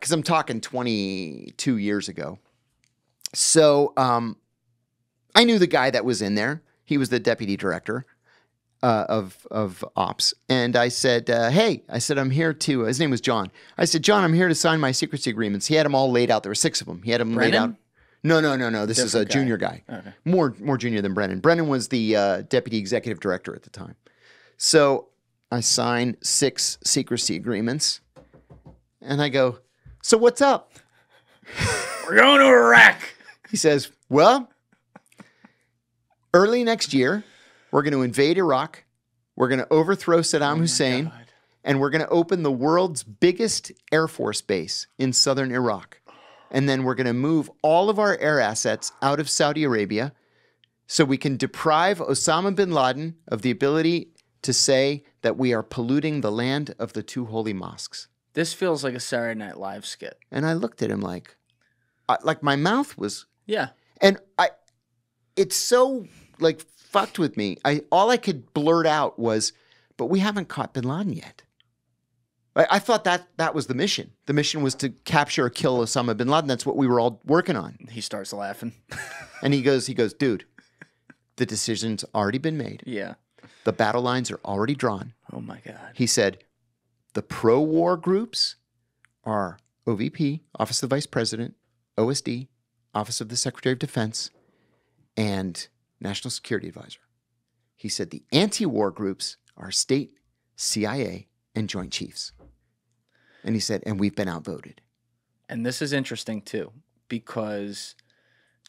because I'm talking 22 years ago. So I knew the guy that was in there. He was the deputy director of ops. And I said, hey, I'm here to, his name was John. I said, John, I'm here to sign my secrecy agreements. He had them all laid out. There were 6 of them. He had them laid out. No. This is a junior guy. Okay. More junior than Brennan. Brennan was the deputy executive director at the time. So I signed 6 secrecy agreements. And I go, so what's up? We're going to Iraq. He says, well, early next year, we're going to invade Iraq. We're going to overthrow Saddam Hussein. And we're going to open the world's biggest Air Force base in southern Iraq. And then we're going to move all of our air assets out of Saudi Arabia so we can deprive Osama bin Laden of the ability to say that we are polluting the land of the 2 holy mosques. This feels like a Saturday Night Live skit. And I looked at him like my mouth was... Yeah. And it's so like fucked with me. All I could blurt out was, but we haven't caught bin Laden yet. I thought that was the mission. The mission was to capture or kill Osama bin Laden. That's what we were all working on. He starts laughing. And he goes, dude, the decision's already been made. Yeah. The battle lines are already drawn. Oh my God. He said, the pro-war groups are OVP, Office of the Vice President, OSD, Office of the Secretary of Defense, and National Security Advisor. He said the anti-war groups are state, CIA, and Joint Chiefs. And he said, and we've been outvoted. And this is interesting too, because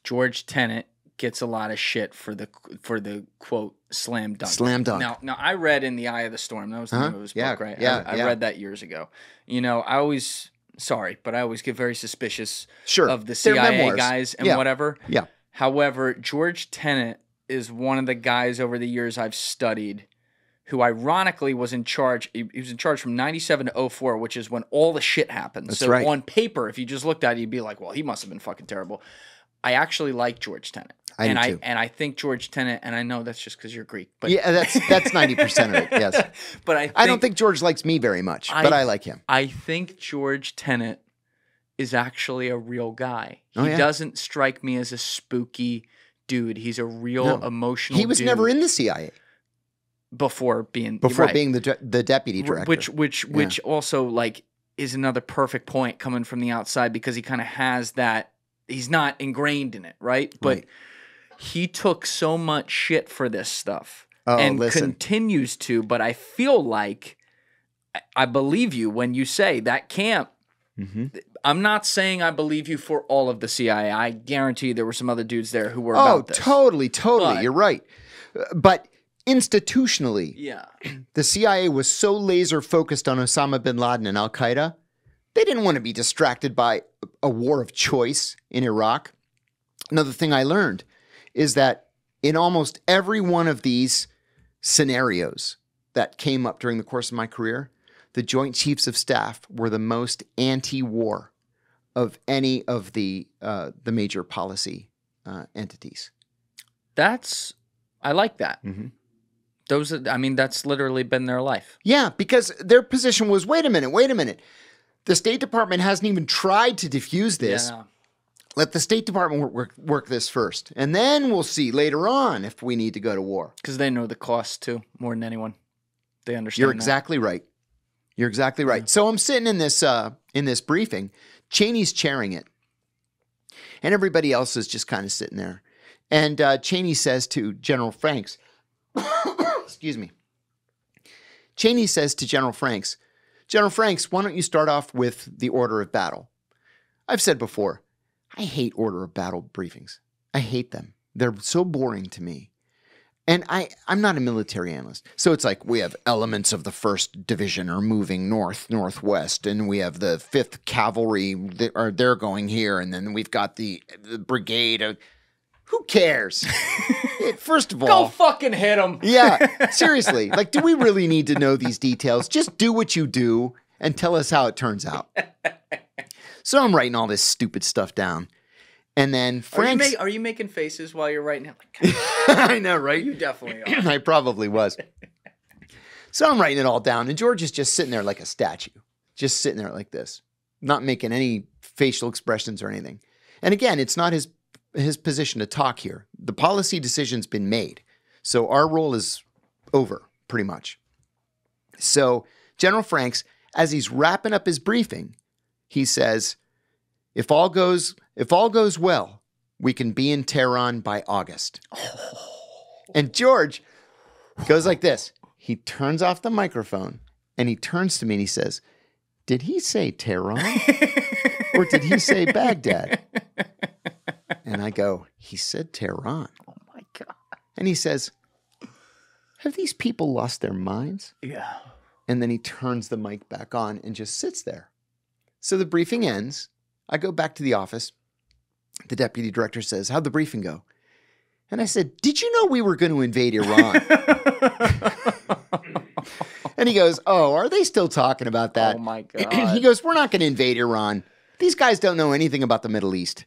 George Tenet gets a lot of shit for the quote slam dunk. Slam dunk. Now I read In the Eye of the Storm. That was the name of his book, right? Yeah, I read that years ago. You know, I always get very suspicious of the CIA guys and whatever. Yeah. However, George Tenet is one of the guys over the years I've studied who ironically was in charge. He was in charge from 97 to 04, which is when all the shit happened. That's so right. On paper, if you just looked at it, you'd be like, well, he must have been fucking terrible. I actually like George Tenet. I do too. And I think George Tenet, and I know that's just because you're Greek. But yeah, that's 90% of it, yes. But I don't think George likes me very much, but I like him. I think George Tenet is actually a real guy. Oh, He doesn't strike me as a spooky dude. He's a real emotional dude. He was never in the CIA. Before being the deputy director. Which also like is another perfect point coming from the outside because he kind of has that. He's not ingrained in it, right? But he took so much shit for this stuff and continues to. But I feel like I believe you when you say that camp. Mm-hmm. I'm not saying I believe you for all of the CIA. I guarantee there were some other dudes there who were about this. Totally. But, you're right. But institutionally, the CIA was so laser focused on Osama bin Laden and Al-Qaeda, they didn't want to be distracted by a war of choice in Iraq. Another thing I learned is that in almost every one of these scenarios that came up during the course of my career, the Joint Chiefs of Staff were the most anti-war of any of the major policy entities. I like that. Mm-hmm. That's literally been their life. Yeah, because their position was, wait a minute. The State Department hasn't even tried to defuse this. Yeah. Let the State Department work this first. And then we'll see later on if we need to go to war. Because they know the cost, too, more than anyone. They understand You're exactly right. You're exactly right. Yeah. So I'm sitting in this briefing. Cheney's chairing it. And everybody else is just kind of sitting there. And Cheney says to General Franks, excuse me. Cheney says to General Franks, why don't you start off with the order of battle? I've said before, I hate order of battle briefings. I hate them. They're so boring to me. And I'm not a military analyst. So it's like we have elements of the 1st Division are moving northwest, and we have the 5th Cavalry, they're going here, and then we've got the brigade. Who cares? First of all, go fucking hit them. Yeah, seriously. Like, do we really need to know these details? Just do what you do and tell us how it turns out. So I'm writing all this stupid stuff down. And then Frank's... Are you making faces while you're writing it? I know, right? You definitely are. I probably was. So I'm writing it all down, and George is just sitting there like a statue. Just sitting there like this. not making any facial expressions or anything. And again, it's not his position to talk here. The policy decision's been made. So our role is over, pretty much. So General Franks, as he's wrapping up his briefing, he says, if all goes well, we can be in Tehran by August. And George goes like this. He turns off the microphone and he turns to me and he says, did he say Tehran or did he say Baghdad? And I go, he said Tehran. Oh my God. And he says, have these people lost their minds? Yeah. And then he turns the mic back on and just sits there. So the briefing ends. I go back to the office. The deputy director says, how'd the briefing go? And I said, did you know we were going to invade Iran? And he goes, oh, are they still talking about that? Oh my God. He goes, we're not going to invade Iran. These guys don't know anything about the Middle East.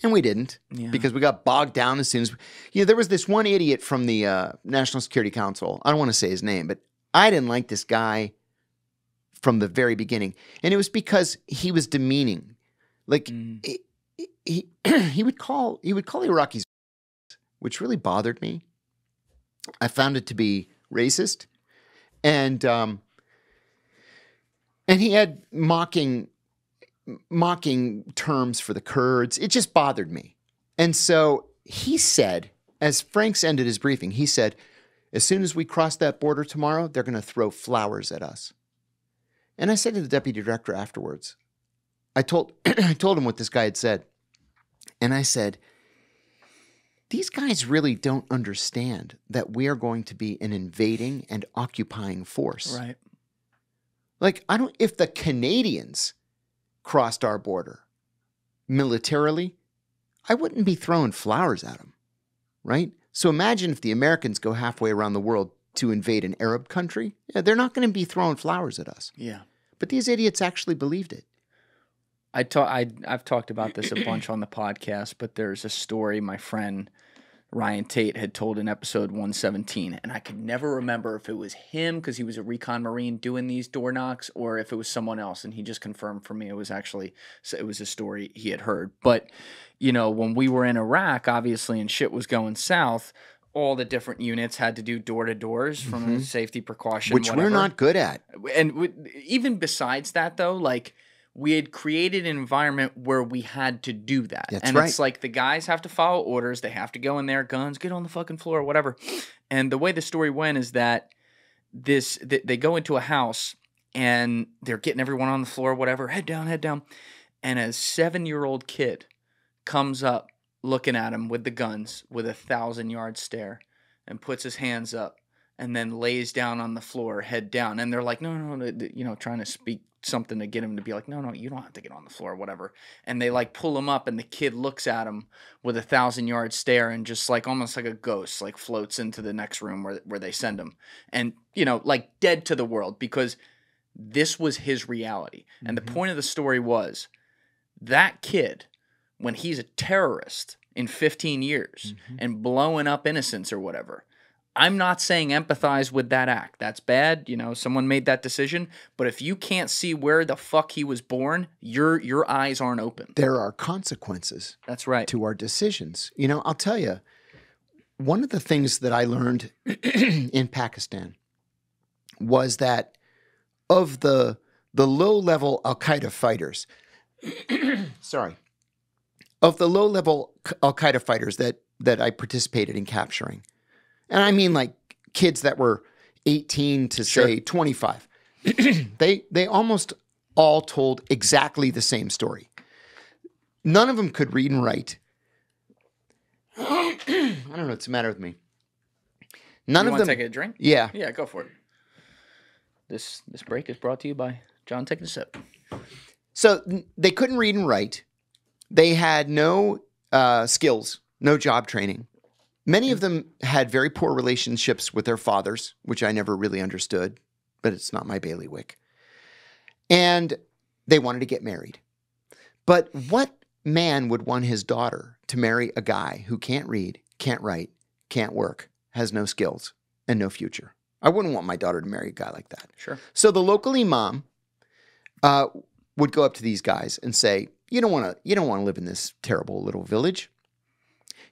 And we didn't, because we got bogged down as soon as, there was this one idiot from the National Security Council. I don't want to say his name, but I didn't like this guy from the very beginning. And it was because he was demeaning. Like, he would call Iraqis, which really bothered me. I found it to be racist. And he had mocking terms for the Kurds. It just bothered me. And so he said, as Franks ended his briefing, he said, as soon as we cross that border tomorrow, they're going to throw flowers at us. And I said to the deputy director afterwards, I told him what this guy had said. And I said, these guys really don't understand that we are going to be an invading and occupying force. Right. Like, if the Canadians crossed our border militarily, I wouldn't be throwing flowers at them, right? So imagine if the Americans go halfway around the world to invade an Arab country. Yeah, they're not going to be throwing flowers at us. Yeah. But these idiots actually believed it. I've talked about this a bunch on the podcast, but there's a story my friend Ryan Tate had told in episode 117, and I could never remember if it was him because he was a recon Marine doing these door knocks, or if it was someone else, and he just confirmed for me it was a story he had heard. But, when we were in Iraq, obviously, and shit was going south, all the different units had to do door-to-doors from a safety precaution, which we're not good at. And even besides that, though, like, we had created an environment where we had to do that. That's right. It's like the guys have to follow orders. They have to go in there, guns, get on the fucking floor, whatever. And the way the story went is that they go into a house and they're getting everyone on the floor, whatever, head down. And a 7-year-old kid comes up looking at him with the guns with a 1,000-yard stare and puts his hands up and then lays down on the floor, head down. And they're like, no, trying to speak something to get him to be like, no, you don't have to get on the floor, whatever. And they like pull him up and the kid looks at him with a 1,000-yard stare and just like almost like a ghost, like floats into the next room where they send him. And, like dead to the world because this was his reality. And the point of the story was that kid, when he's a terrorist in 15 years and blowing up innocents or whatever, I'm not saying empathize with that act. That's bad. Someone made that decision. But if you can't see where the fuck he was born, your eyes aren't open. There are consequences. That's right. To our decisions. I'll tell you, one of the things that I learned in Pakistan was that of the low-level Al-Qaeda fighters, of the low-level Al-Qaeda fighters that I participated in capturing, and I mean like kids that were 18 to say 25. They almost all told exactly the same story. None of them could read and write. I don't know what's the matter with me. None of them. Want to take a drink? Yeah. Yeah, go for it. This break is brought to you by John taking a sip. So they couldn't read and write. They had no skills, no job training. Many of them had very poor relationships with their fathers, which I never really understood, but it's not my bailiwick. And they wanted to get married. But what man would want his daughter to marry a guy who can't read, can't write, can't work, has no skills, and no future? I wouldn't want my daughter to marry a guy like that. Sure. So the local imam would go up to these guys and say, you don't want to live in this terrible little village.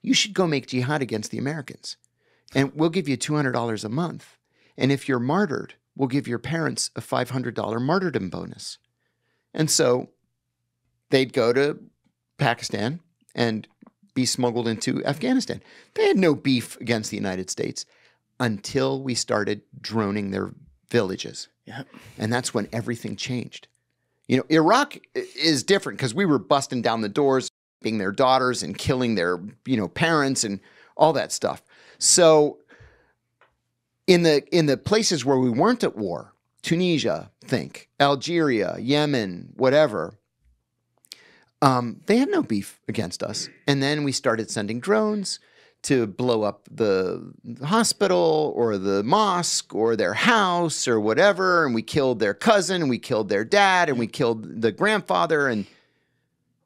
You should go make jihad against the Americans. And we'll give you $200 a month. And if you're martyred, we'll give your parents a $500 martyrdom bonus. And so they'd go to Pakistan and be smuggled into Afghanistan. They had no beef against the United States until we started droning their villages. Yep. And that's when everything changed. You know, Iraq is different because we were busting down the doors, being their daughters and killing their, parents and all that stuff. So in the places where we weren't at war, Tunisia, think, Algeria, Yemen, whatever, they had no beef against us. And then we started sending drones to blow up the hospital or the mosque or their house or whatever. And we killed their cousin and we killed their dad and we killed the grandfather. And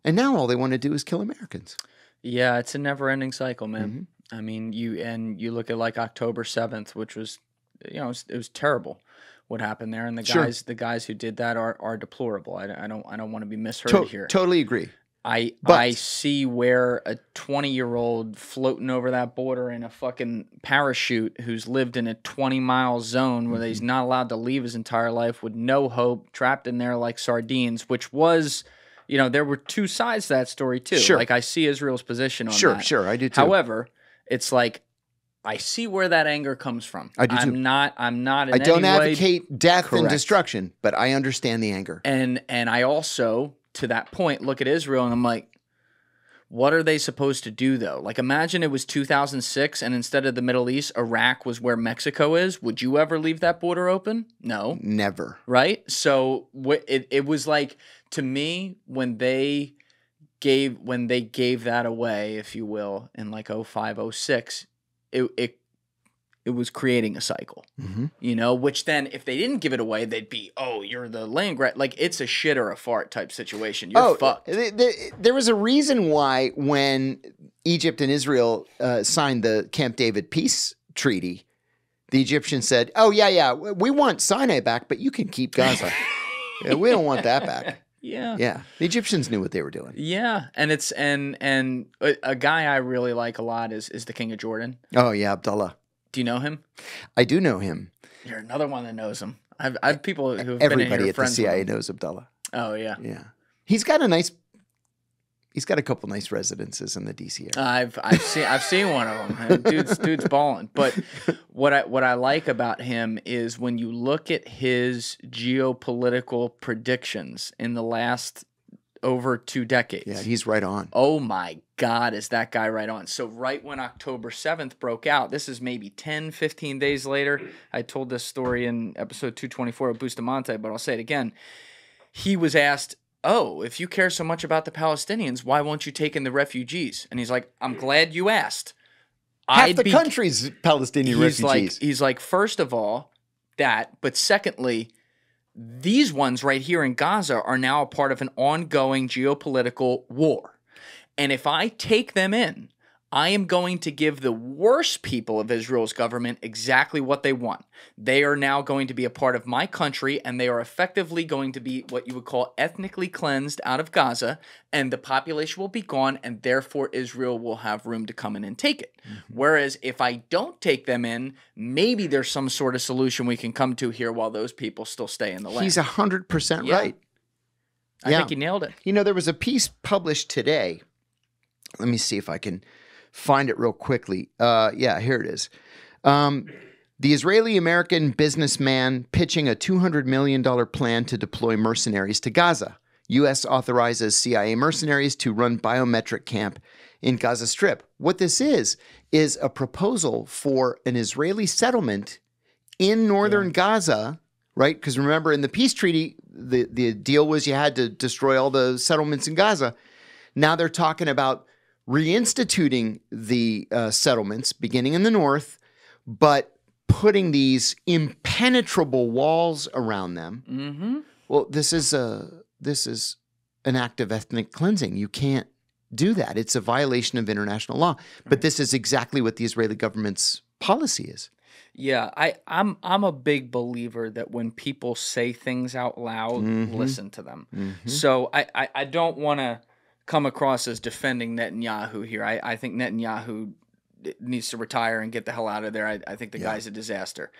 now all they want to do is kill Americans. Yeah, it's a never-ending cycle, man. Mm-hmm. I mean, you look at like October 7th, which was, it was terrible what happened there. And the guys who did that are deplorable. I don't want to be misheard here. Totally agree. I see where a 20-year-old floating over that border in a fucking parachute who's lived in a 20-mile zone where he's not allowed to leave his entire life with no hope, trapped in there like sardines, which was, there were two sides to that story too. Sure. Like I see Israel's position on that. Sure, I do too. However, it's like I see where that anger comes from. I do too. I'm not I don't advocate death correct. And destruction, but I understand the anger. And I also, to that point, look at Israel and I'm like, what are they supposed to do though? Like imagine it was 2006 and instead of the Middle East, Iraq was where Mexico is. Would you ever leave that border open? No. Never. Right? So it was like, to me, when they gave that away, if you will, in like 05, 06, it was creating a cycle, which then if they didn't give it away, they'd be, oh, you're the land grab. Like it's a shit or a fart type situation. You're fucked. There was a reason why when Egypt and Israel signed the Camp David peace treaty, the Egyptians said, oh, yeah, we want Sinai back, but you can keep Gaza. Yeah, we don't want that back. Yeah. Yeah. The Egyptians knew what they were doing. Yeah. And it's and a guy I really like a lot is the King of Jordan. Oh, yeah, Abdullah. Do you know him? I do know him. You're another one that knows him. I've people who have Everybody been in here at the CIA knows Abdullah. Oh yeah. Yeah. He's got a couple nice residences in the DC area. I've seen one of them. Dude's balling. But what I like about him is when you look at his geopolitical predictions in the last over 2 decades. Yeah, he's right on. Oh my God, is that guy right on. So right when October 7th broke out, this is maybe 10, 15 days later. I told this story in episode 224 of Bustamante, but I'll say it again. He was asked, oh, if you care so much about the Palestinians, why won't you take in the refugees? And he's like, I'm glad you asked. Half the country's Palestinian refugees. He's like, first of all, that, but secondly, these ones right here in Gaza are now a part of an ongoing geopolitical war. And if I take them in, I am going to give the worst people of Israel's government exactly what they want. They are now going to be a part of my country, and they are effectively going to be what you would call ethnically cleansed out of Gaza, and the population will be gone, and therefore Israel will have room to come in and take it. Whereas if I don't take them in, maybe there's some sort of solution we can come to here while those people still stay in the land. He's 100% right. I think he nailed it. There was a piece published today. Let me see if I can find it real quickly. Here it is. The Israeli-American businessman pitching a $200 million plan to deploy mercenaries to Gaza. U.S. authorizes CIA mercenaries to run biometric camp in Gaza Strip. What this is a proposal for an Israeli settlement in northern Gaza, right? Because remember, in the peace treaty, the deal was you had to destroy all the settlements in Gaza. Now they're talking about reinstituting the settlements beginning in the north, but putting these impenetrable walls around them. Well, this is an act of ethnic cleansing. You can't do that. It's a violation of international law. But this is exactly what the Israeli government's policy is. Yeah, I'm a big believer that when people say things out loud, listen to them. So I don't want to come across as defending Netanyahu here. I think Netanyahu needs to retire and get the hell out of there. I think the guy's a disaster.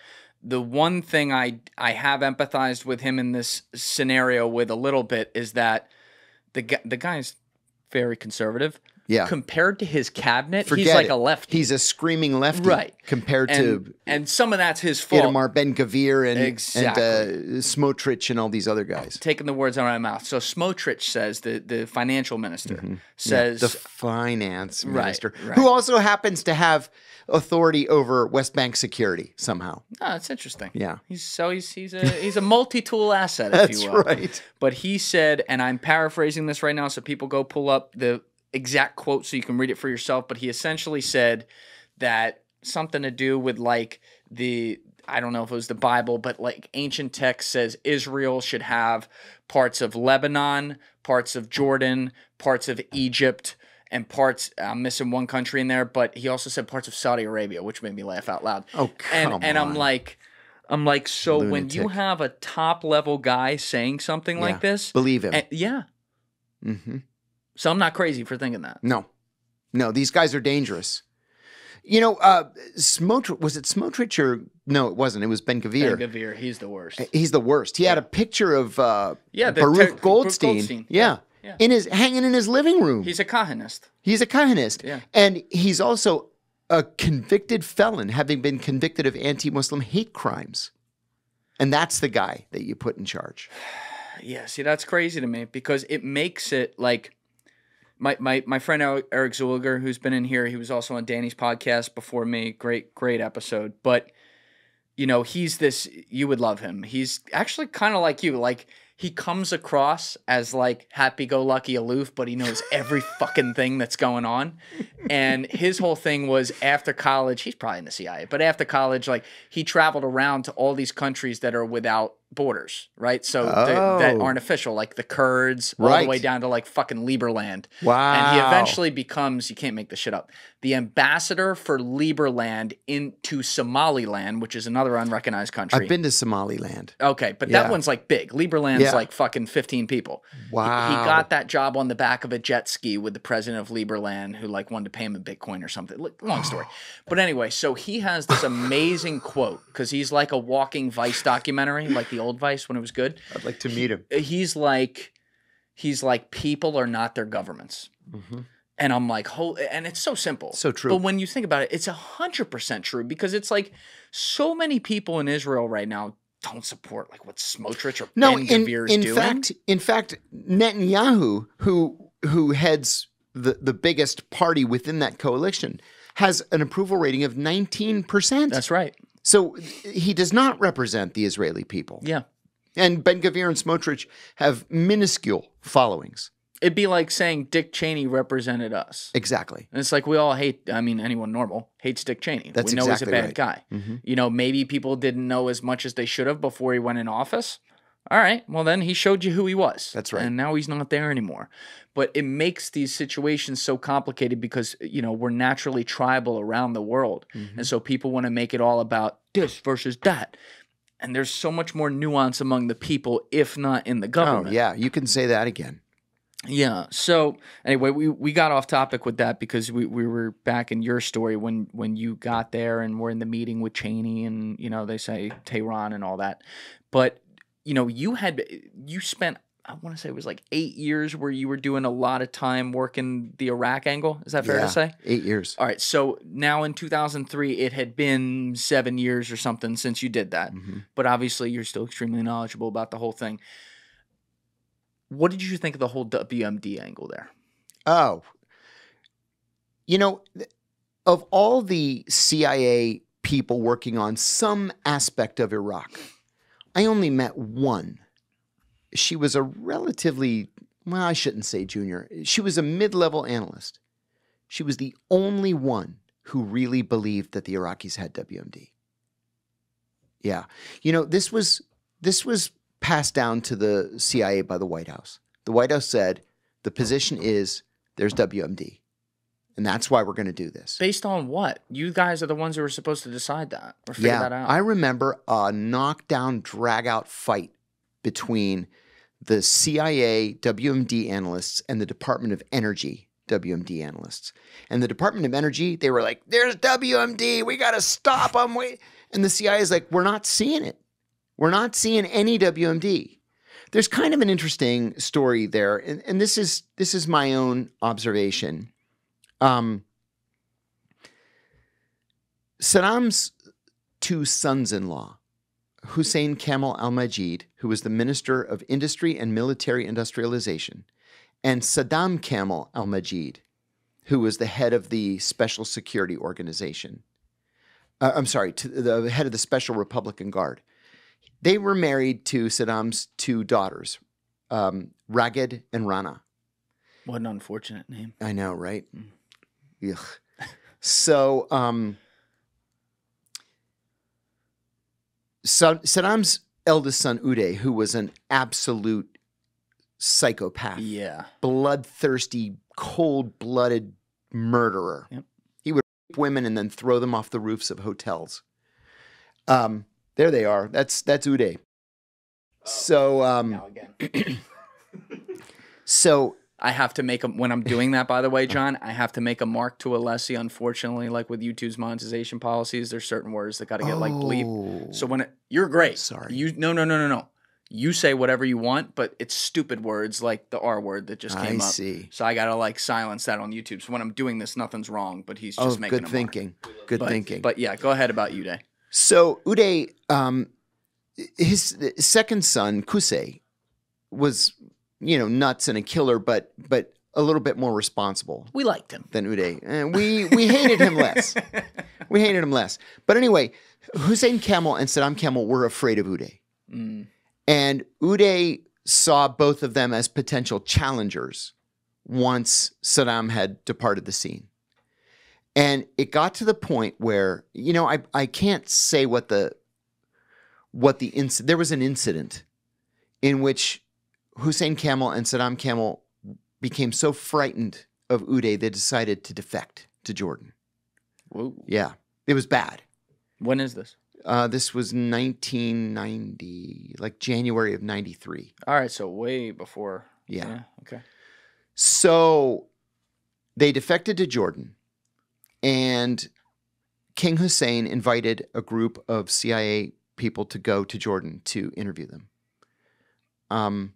The one thing I have empathized with him in this scenario with a little bit is that the guy's very conservative. Yeah. Compared to his cabinet, Forget he's like it. a lefty. He's a screaming lefty. Right. Compared to and some of that's his fault. Itamar Ben-Gvir and Exactly. Smotrich and all these other guys. Taking the words out of my mouth. So Smotrich says, the financial minister, says... the finance minister, right. who also happens to have authority over West Bank security somehow. Oh, that's interesting. Yeah. He's a multi-tool asset, if That's you will. right. But he said, and I'm paraphrasing this right now, so people go pull up the exact quote so you can read it for yourself, but he essentially said that something to do with like I don't know if it was the Bible, but like ancient text says Israel should have parts of Lebanon, parts of Jordan, parts of Egypt, and parts, I'm missing one country in there, but he also said parts of Saudi Arabia, which made me laugh out loud. Oh, come and on. I'm like, so Lunatic. when you have a top level guy saying something like this, believe him. yeah. Mm-hmm. So I'm not crazy for thinking that. No, these guys are dangerous. You know, was it Smotrich or no? It wasn't. It was Ben-Gvir. Ben-Gvir, he's the worst. He's the worst. He had a picture of the Baruch Goldstein. Goldstein. Yeah. Yeah. Hanging in his living room. He's a Kahanist. He's a Kahanist. Yeah. And he's also a convicted felon, having been convicted of anti-Muslim hate crimes. And that's the guy that you put in charge. Yeah, see, that's crazy to me because it makes it like my friend Eric Zuliger, who's been in here, he was also on Danny's podcast before me. Great episode. But, you know, he's this, you would love him. He's actually kind of like you. Like, he comes across as like happy-go-lucky aloof, but he knows every fucking thing that's going on. And his whole thing was after college, he's probably in the CIA, but after college, like he traveled around to all these countries that are without borders, right? So that aren't official, like the Kurds, all the way down to like fucking Liberland. Wow. And he eventually becomes, you can't make this shit up, the ambassador for Liberland into Somaliland, which is another unrecognized country. I've been to Somaliland. Okay, but that one's like big. Liberland's like fucking 15 people. Wow. He got that job on the back of a jet ski with the president of Liberland who like wanted to pay him in Bitcoin or something. Long story. But anyway, so he has this amazing quote because he's like a walking Vice documentary, like the old Vice when it was good. I'd like to meet him. He's like people are not their governments. Mm-hmm. And I'm like, and it's so simple. So true. But when you think about it, it's 100% true because it's like so many people in Israel right now don't support like what Smotrich or Ben-Gvir is doing. In fact, Netanyahu, who heads the biggest party within that coalition, has an approval rating of 19%. That's right. So he does not represent the Israeli people. Yeah. And Ben-Gvir and Smotrich have minuscule followings. It'd be like saying Dick Cheney represented us. Exactly. And it's like we all hate, I mean, anyone normal hates Dick Cheney. That's we know exactly he's a bad right. guy. Mm-hmm. You know, maybe people didn't know as much as they should have before he went in office. All right, well then he showed you who he was. That's right. And now he's not there anymore. But it makes these situations so complicated because, you know, we're naturally tribal around the world. Mm-hmm. And so people want to make it all about this versus that. And there's so much more nuance among the people, if not in the government. Oh, yeah, you can say that again. Yeah. So anyway, we got off topic with that because we were back in your story when you got there and we're in the meeting with Cheney and, you know, they say Tehran and all that. But, you know, you spent, I want to say it was like 8 years where you were doing a lot of time working the Iraq angle. Is that fair to say? 8 years. All right. So now in 2003, it had been 7 years or something since you did that. Mm-hmm. But obviously you're still extremely knowledgeable about the whole thing. What did you think of the whole WMD angle there? Oh, you know, of all the CIA people working on some aspect of Iraq, I only met one. She was a relatively, well, I shouldn't say junior. She was a mid-level analyst. She was the only one who really believed that the Iraqis had WMD. Yeah. You know, this was passed down to the CIA by the White House. The White House said, the position is there's WMD. And that's why we're going to do this. Based on what? You guys are the ones who were supposed to decide that or figure that out. I remember a knockdown, drag-out fight between the CIA WMD analysts and the Department of Energy WMD analysts. And the Department of Energy, they were like, there's WMD, we got to stop them. And the CIA is like, we're not seeing it. We're not seeing any WMD. There's kind of an interesting story there, and this is my own observation. Saddam's two sons-in-law, Hussein Kamal al-Majid, who was the Minister of Industry and Military Industrialization, and Saddam Kamal al-Majid, who was the head of the Special Security Organization. The head of the Special Republican Guard. They were married to Saddam's two daughters, Raghid and Rana. What an unfortunate name. I know, right? Ugh. So, Saddam's eldest son, Uday, who was an absolute psychopath. Yeah. Bloodthirsty, cold-blooded murderer. Yep. He would rape women and then throw them off the roofs of hotels. There they are. That's Uday. So, Now again. So I have to make when I'm doing that, by the way, John, I have to make a mark to Alessi. Unfortunately, like with YouTube's monetization policies, there's certain words that got to get like bleep. So when you're great. Sorry. No. You say whatever you want, but it's stupid words like the R word that just came up. I see. So I got to like silence that on YouTube. So when I'm doing this, nothing's wrong, but he's just making good thinking. Good thinking. But yeah, go ahead about Uday. So Uday, his second son, Qusay, was, nuts and a killer, but a little bit more responsible. We liked him. Than Uday. And we hated him less. We hated him less. But anyway, Hussein Kamal and Saddam Kamal were afraid of Uday. Mm. And Uday saw both of them as potential challengers once Saddam had departed the scene. And it got to the point where, I can't say what the incident, there was an incident in which Hussein Kamal and Saddam Kamal became so frightened of Uday, they decided to defect to Jordan. Whoa. Yeah, it was bad. When is this? This was 1990, like January of 93. All right, so way before. Yeah. Okay. So they defected to Jordan, and King Hussein invited a group of CIA people to go to Jordan to interview them. A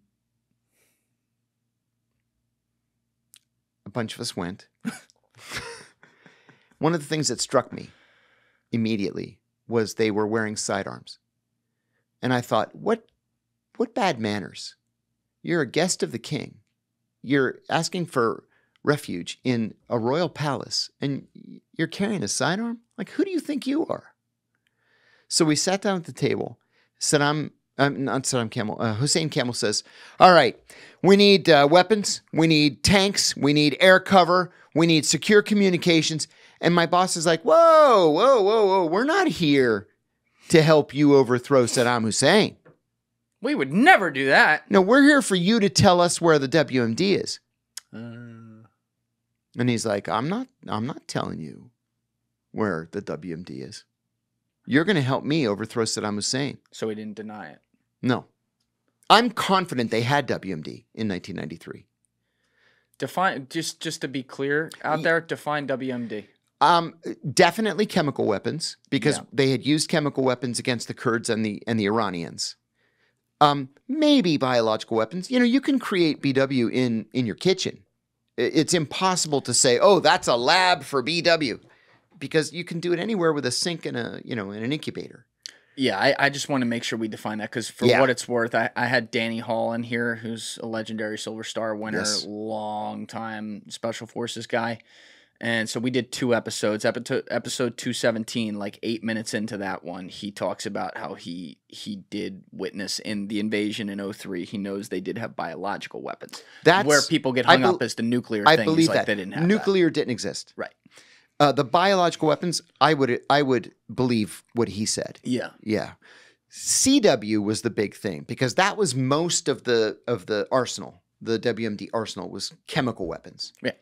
bunch of us went. One of the things that struck me immediately was they were wearing sidearms. And I thought, what bad manners. You're a guest of the king. You're asking for refuge in a royal palace, and you're carrying a sidearm? Like, who do you think you are? So we sat down at the table. Hussein Kamal says, all right, we need weapons, we need tanks, we need air cover, we need secure communications. And my boss is like, whoa, we're not here to help you overthrow Saddam Hussein. We would never do that. No, we're here for you to tell us where the WMD is. And he's like, I'm not telling you where the WMD is. You're going to help me overthrow Saddam Hussein. So he didn't deny it. No. I'm confident they had WMD in 1993. Define, just to be clear out there, define WMD. Definitely chemical weapons, because they had used chemical weapons against the Kurds and the Iranians. Maybe biological weapons. You can create BW in your kitchen. It's impossible to say, oh, that's a lab for BW, because you can do it anywhere with a sink and and an incubator. Yeah, I just want to make sure we define that, because for what it's worth, I had Danny Hall in here, who's a legendary Silver Star winner, long time Special Forces guy. And so we did 2 episodes. Episode 217, like 8 minutes into that one, he talks about how he did witness in the invasion in 2003. He knows they did have biological weapons. That's where people get hung up as the nuclear thing. I believe that they didn't have nuclear didn't exist. Right. The biological weapons, I would believe what he said. Yeah. Yeah. CW was the big thing, because that was most of the arsenal. The WMD arsenal was chemical weapons. Yeah.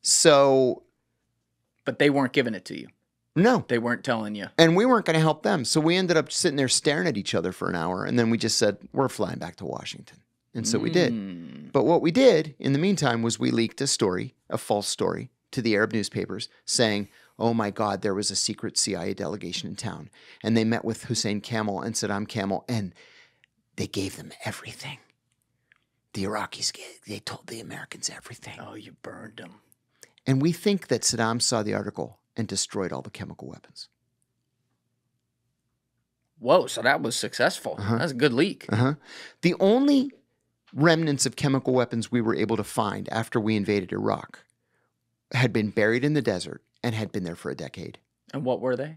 So But they weren't giving it to you. No. They weren't telling you. And we weren't going to help them. So we ended up sitting there staring at each other for an hour. And then we just said, we're flying back to Washington. And so we did. But what we did in the meantime was we leaked a story, a false story, to the Arab newspapers saying, oh my God, there was a secret CIA delegation in town. And they met with Hussein Camel and Saddam Camel, and they gave them everything. The Iraqis, they told the Americans everything. Oh, you burned them. And we think that Saddam saw the article and destroyed all the chemical weapons. Whoa, so that was successful. That's a good leak. The only remnants of chemical weapons we were able to find after we invaded Iraq had been buried in the desert and had been there for a decade. And what were they?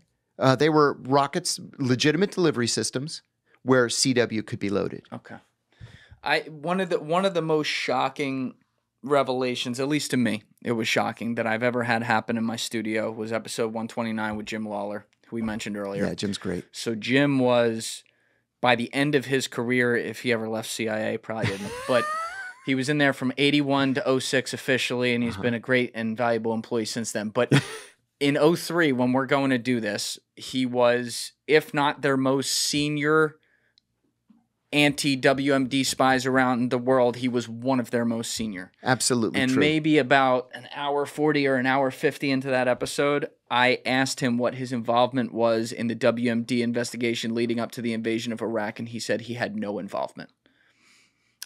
They were rockets, legitimate delivery systems where CW could be loaded. Okay. One of the most shocking revelations, at least to me, it was shocking, that I've ever had happen in my studio was episode 129 with Jim Lawler, who we mentioned earlier. Yeah, Jim's great. So Jim was, by the end of his career, if he ever left CIA, probably didn't, but he was in there from 81 to 06 officially, and he's been a great and valuable employee since then. But in 03, when we're going to do this, he was, if not their most senior anti-WMD spies around the world, he was one of their most senior. Absolutely and true. Maybe about an hour 40 or an hour 50 into that episode, I asked him what his involvement was in the WMD investigation leading up to the invasion of Iraq, and he said he had no involvement.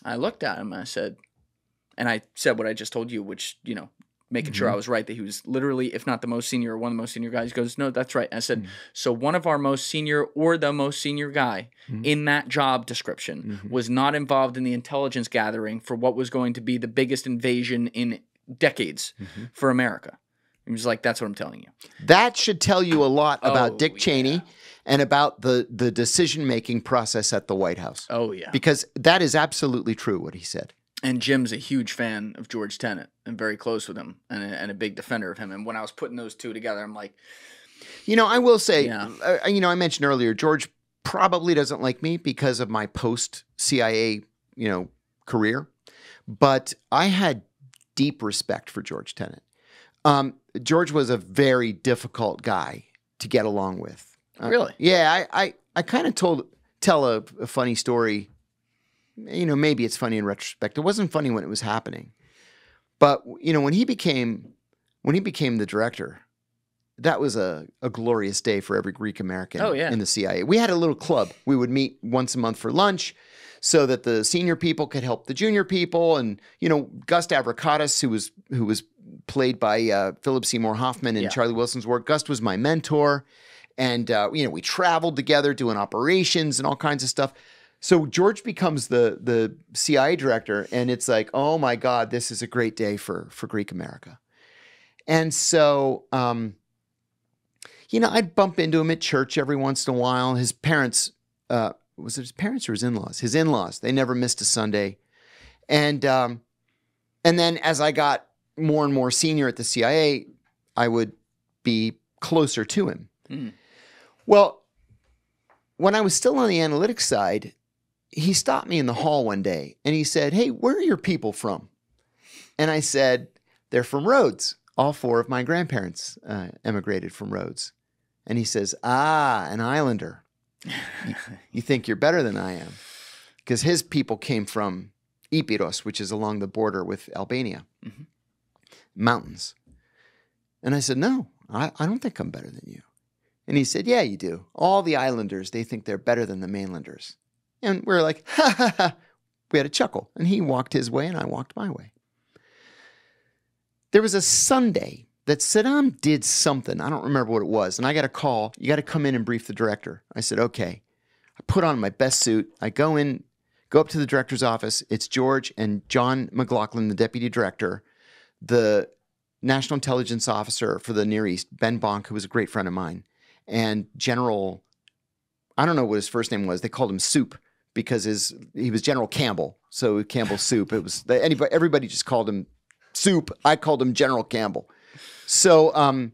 I looked at him and I said what I just told you, which, you know, making sure I was right, that he was literally, if not the most senior or one of the most senior guys. He goes, no, that's right. And I said, so one of our most senior or the most senior guy in that job description was not involved in the intelligence gathering for what was going to be the biggest invasion in decades for America. He was like, that's what I'm telling you. That should tell you a lot about Dick Cheney and about the decision-making process at the White House. Oh, yeah. Because that is absolutely true, what he said. And Jim's a huge fan of George Tenet and very close with him and a big defender of him. And when I was putting those two together, I'm like... You know, I will say, I mentioned earlier, George probably doesn't like me because of my post-CIA, career. But I had deep respect for George Tenet. George was a very difficult guy to get along with. Really? Yeah, I kind of tell a funny story. Maybe it's funny in retrospect. It wasn't funny when it was happening. But, when he became the director, that was a glorious day for every Greek American in the CIA. We had a little club. We would meet once a month for lunch so that the senior people could help the junior people. And, Gus Avrakatis, who was played by Philip Seymour Hoffman in Charlie Wilson's work. Gus was my mentor. And, we traveled together doing operations and all kinds of stuff. So George becomes the CIA director, and it's like, oh my God, this is a great day for Greek America. And so, I'd bump into him at church every once in a while. His parents, was it his parents or his in-laws? His in-laws, they never missed a Sunday. And then as I got more and more senior at the CIA, I would be closer to him. Well, when I was still on the analytics side, he stopped me in the hall one day and he said, hey, where are your people from? And I said, they're from Rhodes. All four of my grandparents emigrated from Rhodes. And he says, an islander. You think you're better than I am. Because his people came from Epirus, which is along the border with Albania. Mountains. And I said, no, I don't think I'm better than you. And he said, yeah, you do. All the islanders, they think they're better than the mainlanders. And we were like, ha, ha, ha. We had a chuckle. And he walked his way and I walked my way. There was a Sunday that Saddam did something. I don't remember what it was. And I got a call. You got to come in and brief the director. I said, okay. I put on my best suit. I go up to the director's office. It's George and John McLaughlin, the deputy director, the national intelligence officer for the Near East, Ben Bonk, who was a great friend of mine, and General, I don't know what his first name was. They called him Soup because he was General Campbell. So Campbell Soup. It was everybody just called him Soup. I called him General Campbell. So I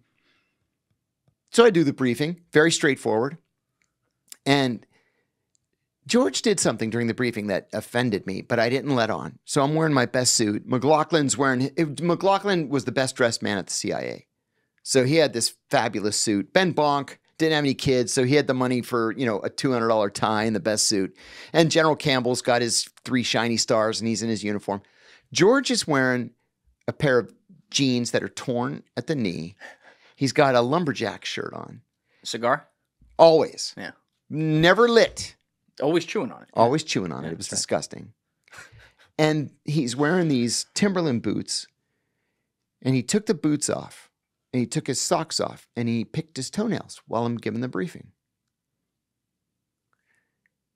do the briefing, very straightforward. And George did something during the briefing that offended me, but I didn't let on. So I'm wearing my best suit. McLaughlin was the best dressed man at the CIA. So he had this fabulous suit. Ben Bonk didn't have any kids, so he had the money for, a $200 tie and the best suit. And General Campbell's got his 3 shiny stars, and he's in his uniform. George is wearing a pair of jeans that are torn at the knee. He's got a lumberjack shirt on. Cigar? Always. Yeah. Never lit. Always chewing on it. Always chewing on it. It was disgusting. And he's wearing these Timberland boots, and he took the boots off, and he took his socks off, and he picked his toenails while I'm giving the briefing.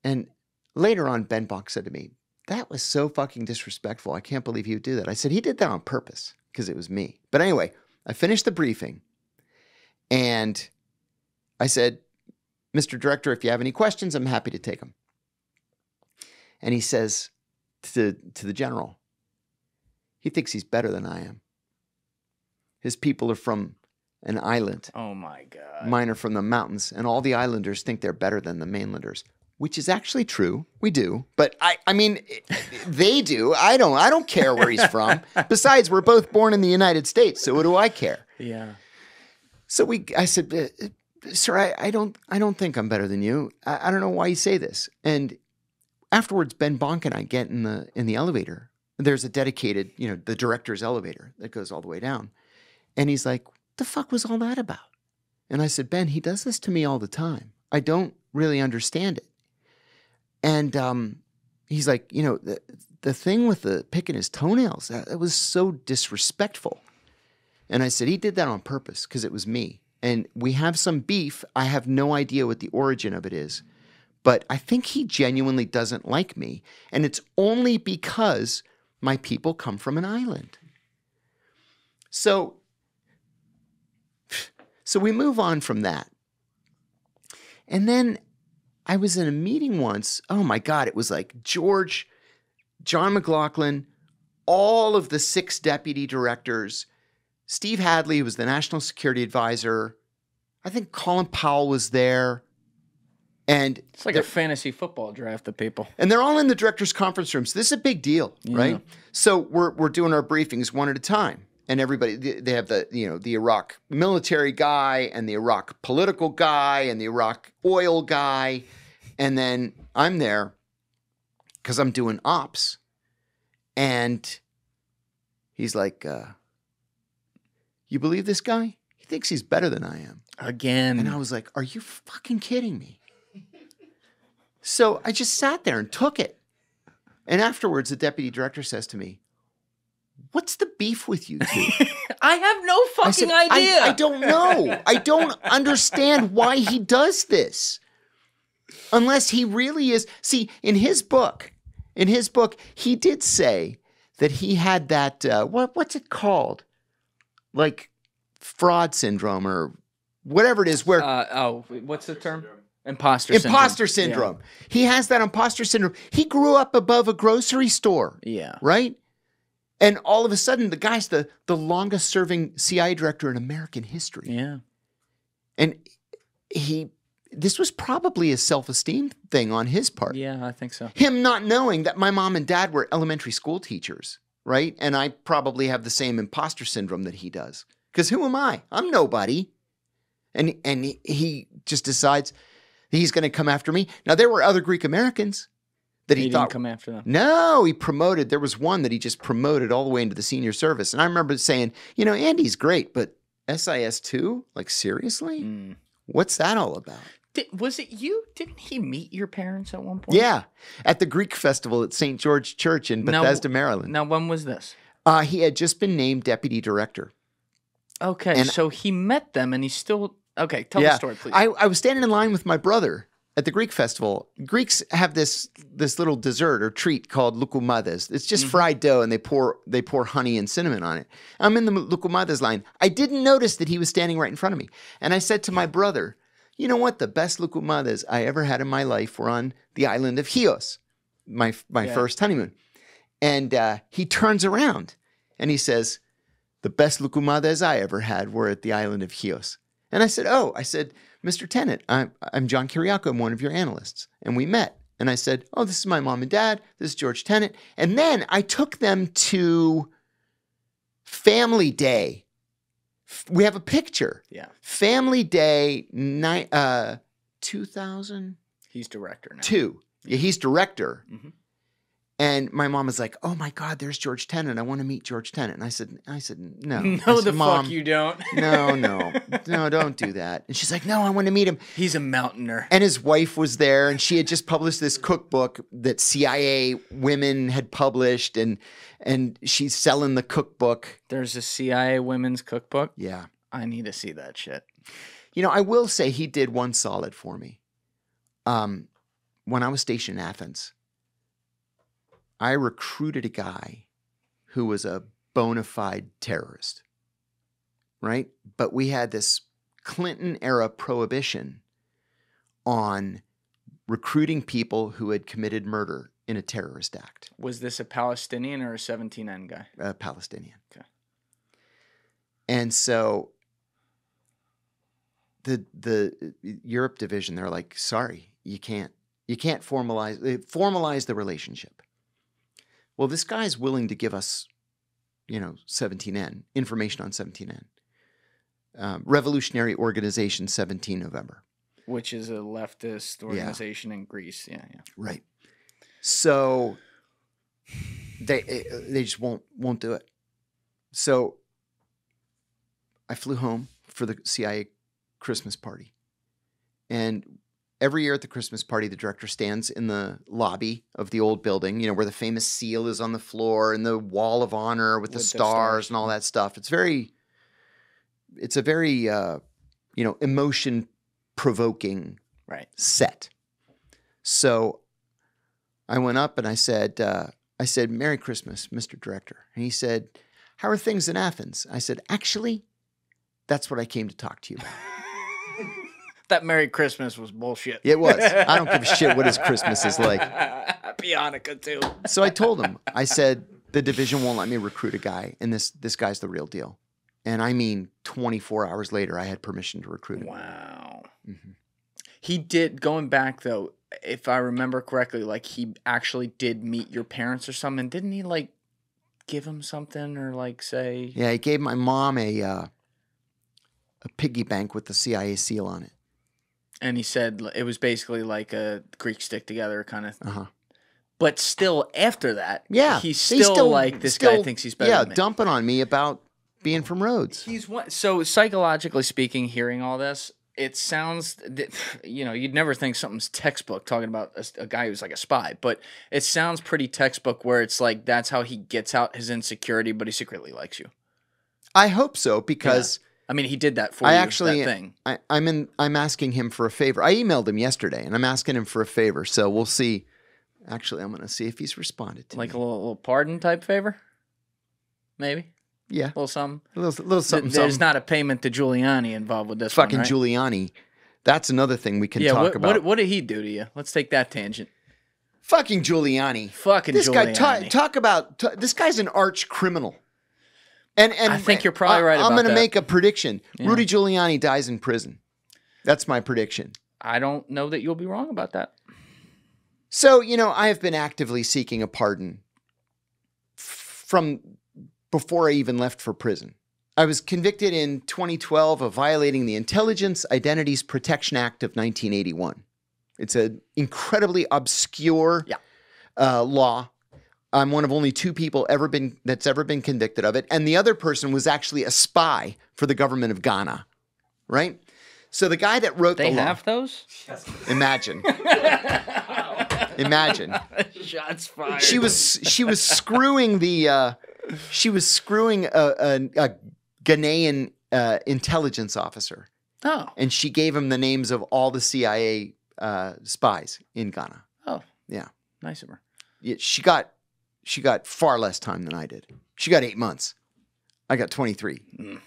And later on, Ben Bonk said to me, "That was so fucking disrespectful. I can't believe he would do that." I said, "He did that on purpose because it was me." But anyway, I finished the briefing, and I said, "Mr. Director, if you have any questions, I'm happy to take them." And he says to the general, he thinks he's better than I am. His people are from an island. Oh, my God. Mine are from the mountains, and all the islanders think they're better than the mainlanders, which is actually true. We do. But, I mean, they do. I don't care where he's from. Besides, we're both born in the United States, so what do I care? Yeah. So I said, "Sir, I don't think I'm better than you. I don't know why you say this." And afterwards, Ben Bonk and I get in the elevator. There's a dedicated, the director's elevator that goes all the way down. And he's like, "What the fuck was all that about?" And I said, "Ben, he does this to me all the time. I don't really understand it." And he's like, the thing with the picking his toenails, that was so disrespectful. And I said, "He did that on purpose because it was me. And we have some beef. I have no idea what the origin of it is. But I think he genuinely doesn't like me. And it's only because my people come from an island." So we move on from that. And then I was in a meeting once. Oh my God, it was like George, John McLaughlin, all of the 6 deputy directors, Steve Hadley, who was the national security advisor. I think Colin Powell was there. And it's like a fantasy football draft of people. And they're all in the director's conference room. So this is a big deal, right? So we're doing our briefings one at a time. And everybody, they have the Iraq military guy and the Iraq political guy and the Iraq oil guy. And then I'm there because I'm doing ops. And he's like, "You believe this guy? He thinks he's better than I am." Again. And I was like, "Are you fucking kidding me?" So I just sat there and took it. And afterwards, the deputy director says to me, "What's the beef with you two?" I have no fucking idea. I don't know. I don't understand why he does this. Unless he really is. See, in his book, he did say that he had that, what's it called? Like fraud syndrome or whatever it is where. What's the term? Imposter syndrome. Yeah. He has that imposter syndrome. He grew up above a grocery store. Yeah. Right? And all of a sudden, the guy's the longest serving CIA director in American history. Yeah. And this was probably a self-esteem thing on his part. Yeah, I think so. Him not knowing that my mom and dad were elementary school teachers, right? And I probably have the same imposter syndrome that he does. Because who am I? I'm nobody. And he just decides he's going to come after me. Now, there were other Greek Americans that he thought didn't come after them. No, he promoted. There was one that he just promoted all the way into the senior service. And I remember saying, Andy's great, but SIS 2? Like, seriously? What's that all about? Was it you? Didn't he meet your parents at one point? Yeah, at the Greek festival at St. George Church in Bethesda, Maryland. Now, when was this? He had just been named deputy director. Okay, and so he met them and he's still... Okay, tell the story, please. I was standing in line with my brother at the Greek festival. Greeks have this little dessert or treat called loukoumades. It's just fried dough, and they pour honey and cinnamon on it. I'm in the loukoumades line. I didn't notice that he was standing right in front of me. And I said to my brother, "You know what? The best loukoumades I ever had in my life were on the island of Chios, my first honeymoon." And he turns around and he says, "The best loukoumades I ever had were at the island of Chios." And I said, "Mr. Tenet, I'm John Kiriakou. I'm one of your analysts." And we met. And I said, "Oh, this is my mom and dad. This is George Tenet." And then I took them to Family Day We have a picture. Yeah. Family Day, 2002. He's director now. Yeah, he's director. Mm-hmm. And my mom was like, "Oh my God, there's George Tenet. I want to meet George Tenet." And I said, "No, No, I said, the Mom, fuck you don't. no, don't do that." And she's like, "No, I want to meet him." He's a mountaineer. And his wife was there, and she had just published this cookbook that CIA women had published, and she's selling the cookbook. There's a CIA women's cookbook. Yeah, I need to see that shit. You know, I will say he did one solid for me. When I was stationed in Athens, I recruited a guy who was a bona fide terrorist, right? But we had this Clinton-era prohibition on recruiting people who had committed murder in a terrorist act. Was this a Palestinian or a 17N guy? A Palestinian. Okay. And so the Europe division, they're like, sorry, you can't formalize the relationship. Well, this guy's willing to give us, 17N, information on 17N. Revolutionary Organization 17 November. Which is a leftist organization in Greece. Yeah. Right. So they just won't do it. So I flew home for the CIA Christmas party. And every year at the Christmas party, the director stands in the lobby of the old building, where the famous seal is on the floor and the wall of honor with the stars and all that stuff. It's a very, emotion-provoking set. So I went up and I said, "Merry Christmas, Mr. Director." And he said, "How are things in Athens?" I said, "Actually, that's what I came to talk to you about." That Merry Christmas was bullshit. It was. I don't give a shit what his Christmas is like. Happy Hanukkah, too. So I told him, I said, the division won't let me recruit a guy, and this guy's the real deal. And I mean, 24 hours later, I had permission to recruit him. Wow. Mm-hmm. He did, going back, though, if I remember correctly, he actually did meet your parents or something. Didn't he, give him something or, say... Yeah, he gave my mom a piggy bank with the CIA seal on it. And he said it was basically like a Greek stick together kind of. Uh-huh. But still, after that, yeah, he's still this guy thinks he's better than me. Yeah, dumping on me about being from Rhodes. So psychologically speaking, hearing all this, it sounds, you'd never think something's textbook talking about a guy who's like a spy, but it sounds pretty textbook where it's like that's how he gets out his insecurity, but he secretly likes you. I hope so, because... Yeah. I mean, he did that for you, that thing. I'm asking him for a favor. I emailed him yesterday, and I'm asking him for a favor. So we'll see. Actually, I'm going to see if he's responded to me. Like a little pardon type favor? Maybe? Yeah. A little something? A little something. There's not a payment to Giuliani involved with this Fucking one, right? Giuliani. That's another thing we can talk about. What did he do to you? Let's take that tangent. Fucking Giuliani. This Giuliani. Guy, talk about... this guy's an arch criminal. And I think you're probably right about that. I'm going to make a prediction. Yeah. Rudy Giuliani dies in prison. That's my prediction. I don't know that you'll be wrong about that. So, I have been actively seeking a pardon from before I even left for prison. I was convicted in 2012 of violating the Intelligence Identities Protection Act of 1981. It's an incredibly obscure law. I'm one of only two people that's ever been convicted of it. And the other person was actually a spy for the government of Ghana, right? So the guy that wrote the law... They have those? Imagine. Imagine. Shots fired. She was screwing a Ghanaian intelligence officer. Oh. And she gave him the names of all the CIA spies in Ghana. Oh. Yeah. Nice of her. Yeah, she got far less time than I did. She got 8 months. I got 23. Mm.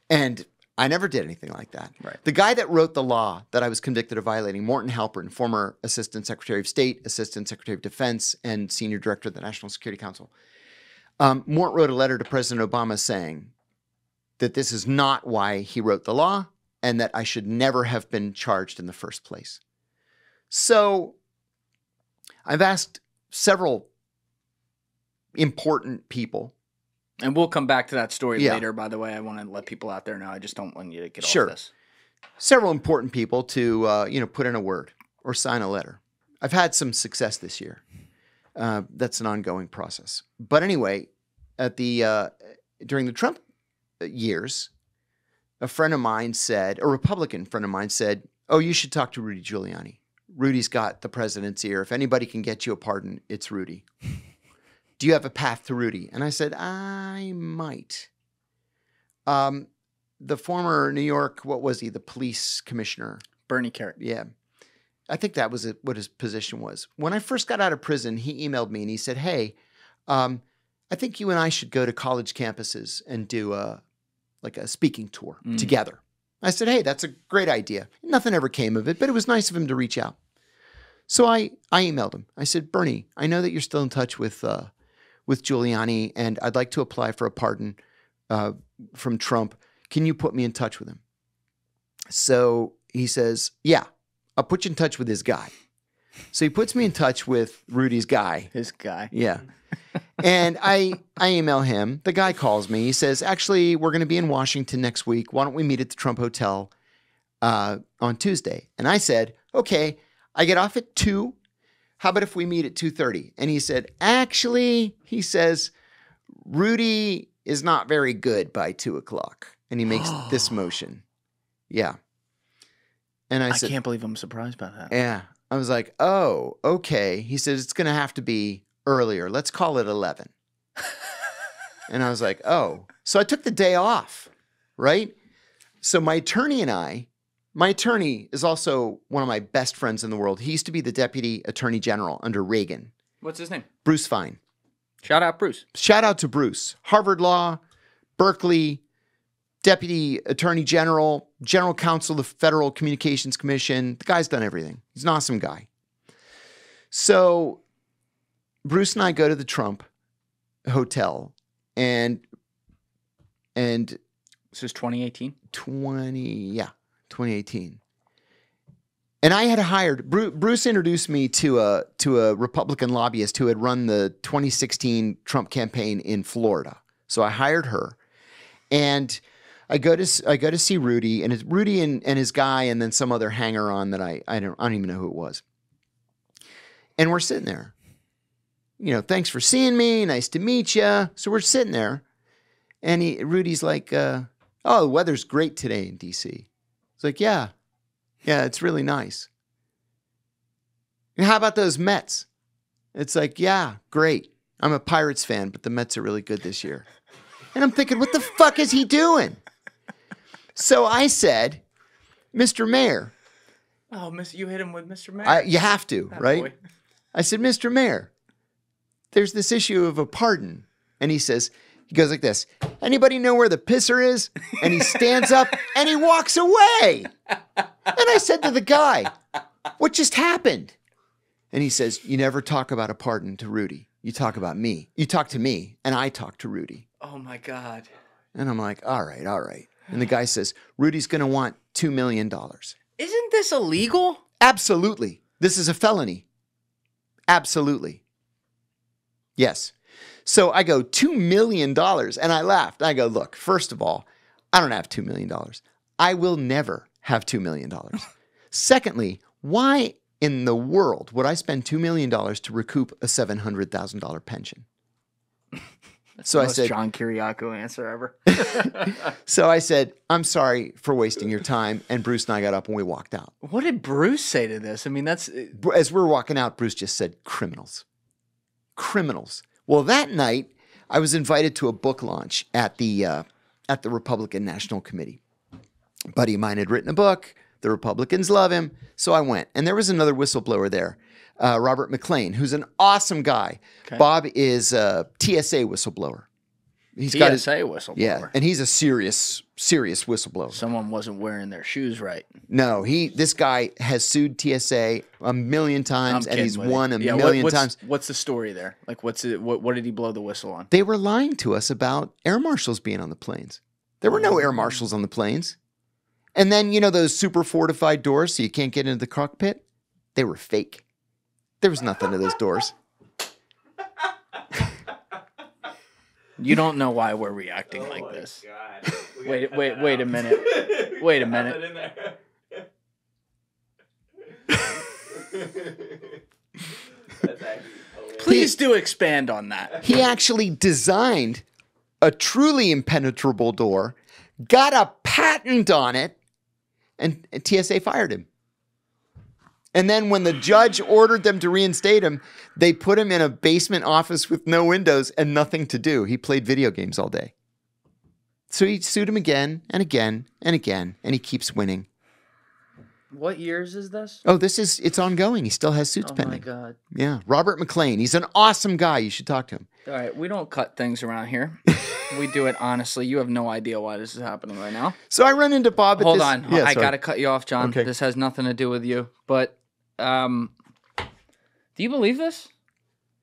And I never did anything like that. Right. The guy that wrote the law that I was convicted of violating, Morton Halpern, former Assistant Secretary of State, Assistant Secretary of Defense, and Senior Director of the National Security Council. Morton wrote a letter to President Obama saying that this is not why he wrote the law and that I should never have been charged in the first place. So I've asked several important people And we'll come back to that story Yeah. later, by the way. I want to let people out there know. I just don't want you to get Sure. off this. Several important people to, put in a word or sign a letter. I've had some success this year. That's an ongoing process. But anyway, during the Trump years, a Republican friend of mine said, oh, you should talk to Rudy Giuliani. Rudy's got the president's ear. If anybody can get you a pardon, it's Rudy. Do you have a path to Rudy? And I said, I might. The former New York, what was he? The police commissioner. Bernie Carrot. Yeah. I think that was what his position was. When I first got out of prison, he emailed me and he said, hey, I think you and I should go to college campuses and do a speaking tour together. I said, hey, that's a great idea. Nothing ever came of it, but it was nice of him to reach out. So I emailed him. I said, Bernie, I know that you're still in touch with Giuliani, and I'd like to apply for a pardon from Trump. Can you put me in touch with him? So he says, yeah, I'll put you in touch with his guy. So he puts me in touch with Rudy's guy. His guy. Yeah. And I email him. The guy calls me. He says, actually, we're going to be in Washington next week. Why don't we meet at the Trump Hotel on Tuesday? And I said, okay, I get off at 2. How about if we meet at 2:30? And he said, actually, he says, Rudy is not very good by 2:00. And he makes this motion. Yeah. And I said, can't believe I'm surprised by that. yeah. I was like, oh, okay. He says, it's going to have to be earlier. Let's call it 11. And I was like, oh. So I took the day off, right? So my attorney is also one of my best friends in the world. He used to be the deputy attorney general under Reagan. What's his name? Bruce Fine. Shout out, Bruce. Shout out to Bruce. Harvard Law, Berkeley, deputy attorney general, general counsel of the Federal Communications Commission. The guy's done everything. He's an awesome guy. So Bruce and I go to the Trump Hotel, and This is 2018? 2018. And I had hired, Bruce introduced me to a Republican lobbyist who had run the 2016 Trump campaign in Florida. So I hired her, and I go to see Rudy, and it's Rudy and his guy, and then some other hanger-on that I don't even know who it was. And we're sitting there. Thanks for seeing me. Nice to meet you. So we're sitting there, and Rudy's like, oh, the weather's great today in D.C. It's like, yeah, it's really nice. And how about those Mets? It's like, yeah, great. I'm a Pirates fan, but the Mets are really good this year. And I'm thinking, what the fuck is he doing? So I said, Mr. Mayor. Oh, you hit him with Mr. Mayor? You have to, That right? boy. I said, Mr. Mayor, there's this issue of a pardon. And he goes like this, anybody know where the pisser is? And he stands up and he walks away. And I said to the guy, what just happened? And he says, you never talk about a pardon to Rudy. You talk about me. You talk to me, and I talk to Rudy. Oh, my God. And I'm like, all right. And the guy says, Rudy's going to want $2 million. Isn't this illegal? Absolutely. This is a felony. Absolutely. Yes. So I go, $2 million. And I laughed. I go, look, first of all, I don't have $2 million. I will never have $2 million. Secondly, why in the world would I spend $2 million to recoup a $700,000 pension? So I said, John Kiriakou answer ever. So I said, I'm sorry for wasting your time. And Bruce and I got up and we walked out. What did Bruce say to this? I mean, that's... As we were walking out, Bruce just said, criminals. Criminals. Well, that night, I was invited to a book launch at the Republican National Committee. A buddy of mine had written a book. The Republicans love him. So I went. And there was another whistleblower there, Robert McLean, who's an awesome guy. Okay. Bob is a TSA whistleblower. He's got his whistleblower. Yeah, and he's a serious whistleblower. Someone wasn't wearing their shoes right. No, this guy has sued TSA a million times, and he's won a million times. What's the story there? Like, what did he blow the whistle on? They were lying to us about air marshals being on the planes. There were no air marshals on the planes. And then, those super fortified doors so you can't get into the cockpit? They were fake. There was nothing to those doors. You don't know why we're reacting like this. Wait a minute. Wait a minute. Please do expand on that. He actually designed a truly impenetrable door, got a patent on it, and TSA fired him. And then when the judge ordered them to reinstate him, they put him in a basement office with no windows and nothing to do. He played video games all day. So he sued him again and again and again, and he keeps winning. What years is this? Oh, it's ongoing. He still has suits pending. Oh, my God. Yeah. Robert McLean. He's an awesome guy. You should talk to him. All right. We don't cut things around here. We do it honestly. You have no idea why this is happening right now. So I run into Bob at Hold this... on. Yeah, I got to cut you off, John. Okay. This has nothing to do with you. But do you believe this? I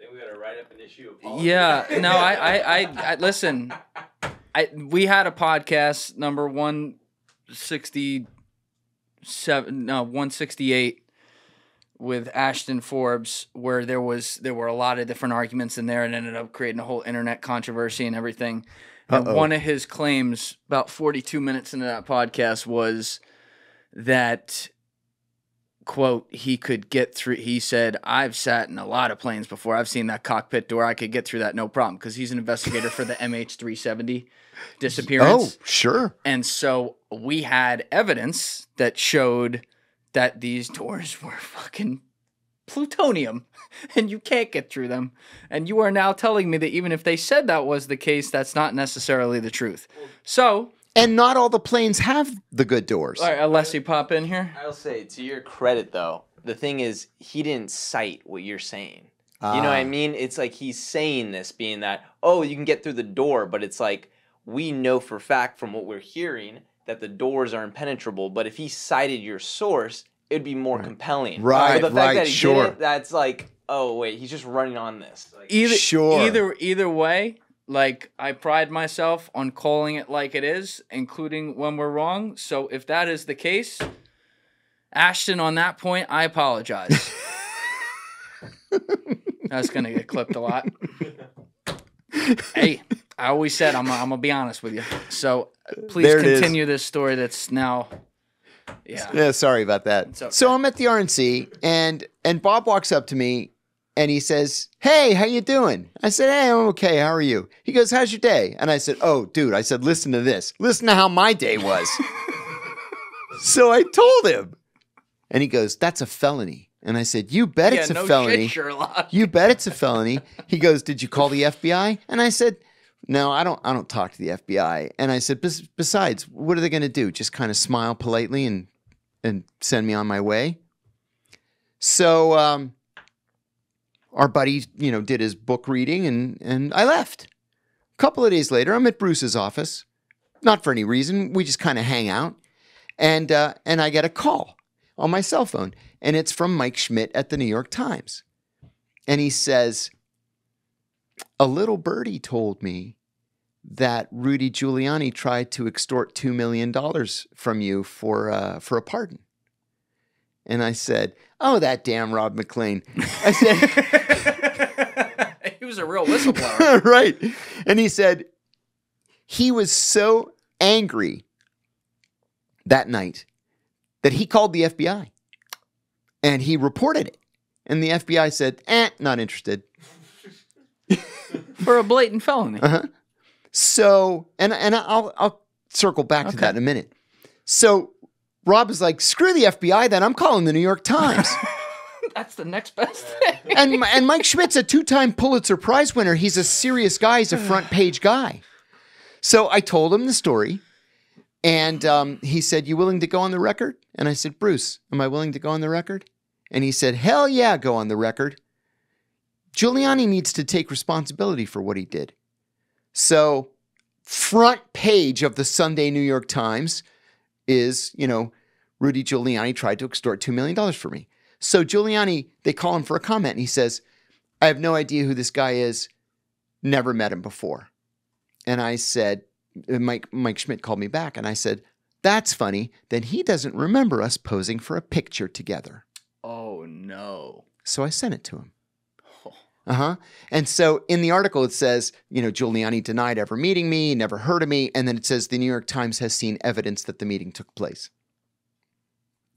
think we got to write up an issue of Yeah. No, I listen. We had a podcast, number 168 with Ashton Forbes, where there were a lot of different arguments in there and ended up creating a whole internet controversy and everything. And one of his claims about 42 minutes into that podcast was that, quote, he could get through. He said, I've sat in a lot of planes before. I've seen that cockpit door. I could get through that no problem, because he's an investigator for the MH370 disappearance. Oh, sure. And so we had evidence that showed that these doors were fucking plutonium and you can't get through them. And you are now telling me that even if they said that was the case, that's not necessarily the truth. So... And not all the planes have the good doors. All right, Alessi, pop in here. I'll say, to your credit, though, the thing is, he didn't cite what you're saying. You know what I mean? It's like he's saying this, being that, oh, you can get through the door, but it's like, we know for fact from what we're hearing that the doors are impenetrable, but if he cited your source, it'd be more compelling. Right, but the fact that he sure. didn't, that's like, oh, wait, he's just running on this. Like, Either way, like, I pride myself on calling it like it is, including when we're wrong. So if that is the case, Ashton, on that point, I apologize. That's going to get clipped a lot. Hey, I always said I'm going to be honest with you. So please continue this story that's now... Yeah, sorry about that. Okay. So I'm at the RNC, and Bob walks up to me, and he says, hey, how you doing? I said, hey, I'm okay. How are you? He goes, how's your day? And I said, oh, dude, I said, listen to this. Listen to how my day was. So I told him. And he goes, that's a felony. And I said, you bet it's a felony. Shit, Sherlock. You bet it's a felony. He goes, did you call the FBI? And I said, no, I don't talk to the FBI. And I said, besides, what are they going to do? Just kind of smile politely and send me on my way? So our buddy, did his book reading and I left. A couple of days later, I'm at Bruce's office. Not for any reason. We just kind of hang out. And I get a call on my cell phone. And it's from Mike Schmidt at the New York Times. And he says, a little birdie told me that Rudy Giuliani tried to extort $2 million from you for a pardon. And I said, oh, that damn Rob McLean. I said, he was a real whistleblower. Right. And he said, he was so angry that night that he called the FBI. And he reported it. And the FBI said, not interested. For a blatant felony. Uh-huh. So, and I'll circle back to that in a minute. So Rob is like, screw the FBI then. I'm calling the New York Times. That's the next best thing. And Mike Schmidt's a 2-time Pulitzer Prize winner. He's a serious guy. He's a front page guy. So I told him the story. And he said, you willing to go on the record? And I said, Bruce, am I willing to go on the record? And he said, hell yeah, go on the record. Giuliani needs to take responsibility for what he did. So front page of the Sunday New York Times is, Rudy Giuliani tried to extort $2 million from me. So Giuliani, they call him for a comment. And he says, I have no idea who this guy is. Never met him before. And I said, Mike Schmidt called me back and I said, that's funny. Then he doesn't remember us posing for a picture together. Oh, no. So I sent it to him. And so in the article, it says, Giuliani denied ever meeting me, never heard of me. And then it says the New York Times has seen evidence that the meeting took place.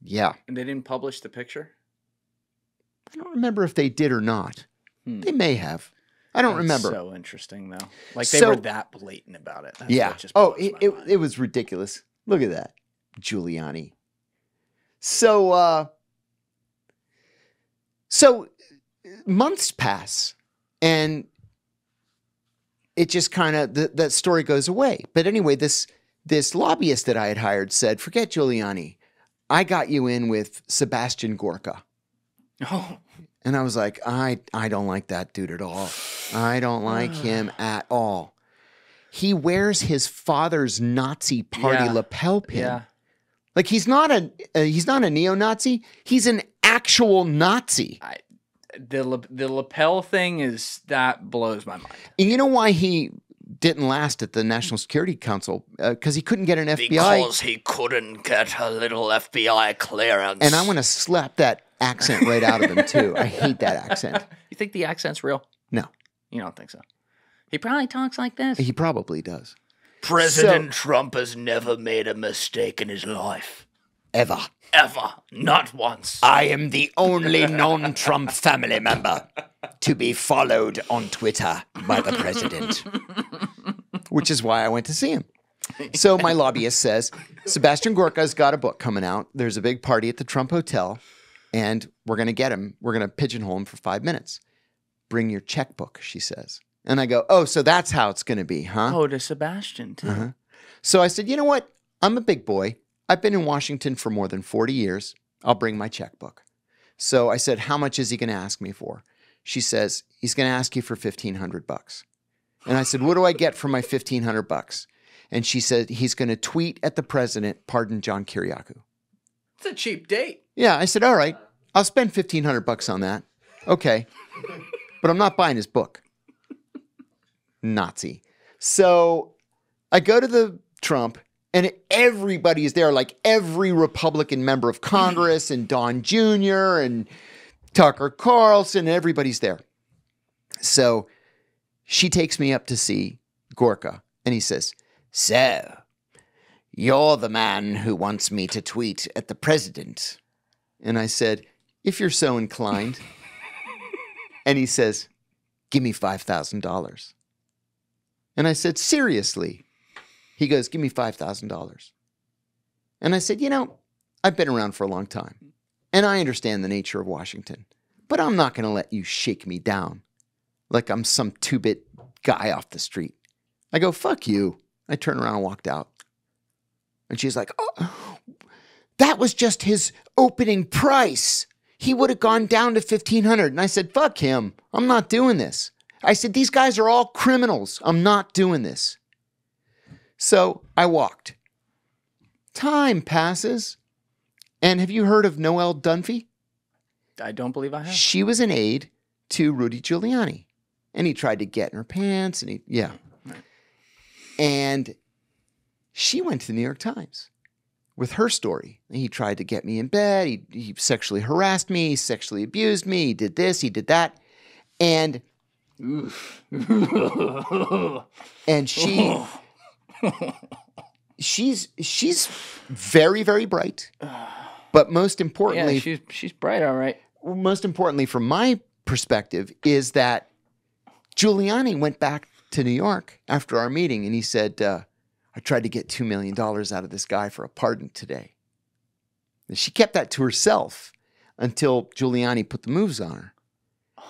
Yeah. And they didn't publish the picture? I don't remember if they did or not. They may have. I don't remember. So interesting, though. Like they were that blatant about it. That's yeah. It was ridiculous. Look at that. Giuliani. So months pass and it just kind of, that story goes away. But anyway, this lobbyist that I had hired said, forget Giuliani. I got you in with Sebastian Gorka. Oh. And I was like, I don't like that dude at all. I don't like him at all. He wears his father's Nazi party lapel pin. Yeah. Like he's not a neo-Nazi. He's an actual Nazi. The lapel thing that blows my mind. And you know why he didn't last at the National Security Council? Because he couldn't get an FBI. Because he couldn't get a little FBI clearance. And I want to slap that accent right out of him too. I hate that accent. You think the accent's real? No. You don't think so? He probably talks like this. He probably does. President Trump has never made a mistake in his life. Ever. Ever. Not once. I am the only non-Trump family member to be followed on Twitter by the president. Which is why I went to see him. So my lobbyist says, Sebastian Gorka's got a book coming out. There's a big party at the Trump Hotel, and we're going to get him. We're going to pigeonhole him for 5 minutes. Bring your checkbook, she says. And I go, oh, so that's how it's going to be, huh? Oh, to Sebastian, too. So I said, you know what? I'm a big boy. I've been in Washington for more than 40 years. I'll bring my checkbook. So I said, how much is he going to ask me for? She says, he's going to ask you for $1,500. And I said, what do I get for my $1,500? And she said, he's going to tweet at the president, pardon John Kiriakou. It's a cheap date. Yeah, I said, all right, I'll spend $1,500 on that. Okay. But I'm not buying his book. Nazi. So I go to the Trump, and everybody is there, like every Republican member of Congress and Don Jr. and Tucker Carlson, everybody's there. So she takes me up to see Gorka, and he says, so you're the man who wants me to tweet at the president. And I said, if you're so inclined. And he says, give me $5,000. And I said, seriously? He goes, give me $5,000. And I said, I've been around for a long time, and I understand the nature of Washington, but I'm not going to let you shake me down like I'm some two-bit guy off the street. I go, fuck you. I turned around and walked out. And she's like, oh, that was just his opening price. He would have gone down to $1,500. And I said, fuck him. I'm not doing this. I said, these guys are all criminals. I'm not doing this. So I walked. Time passes. And have you heard of Noelle Dunphy? I don't believe I have. She was an aide to Rudy Giuliani. And he tried to get in her pants. And And she went to the New York Times with her story. He tried to get me in bed. He sexually harassed me. He sexually abused me. He did this. He did that. And and she's very, very bright. But most importantly, yeah, she's bright, all right. Most importantly, from my perspective, is that Giuliani went back to New York after our meeting, and he said, I tried to get $2 million out of this guy for a pardon today. And she kept that to herself until Giuliani put the moves on her.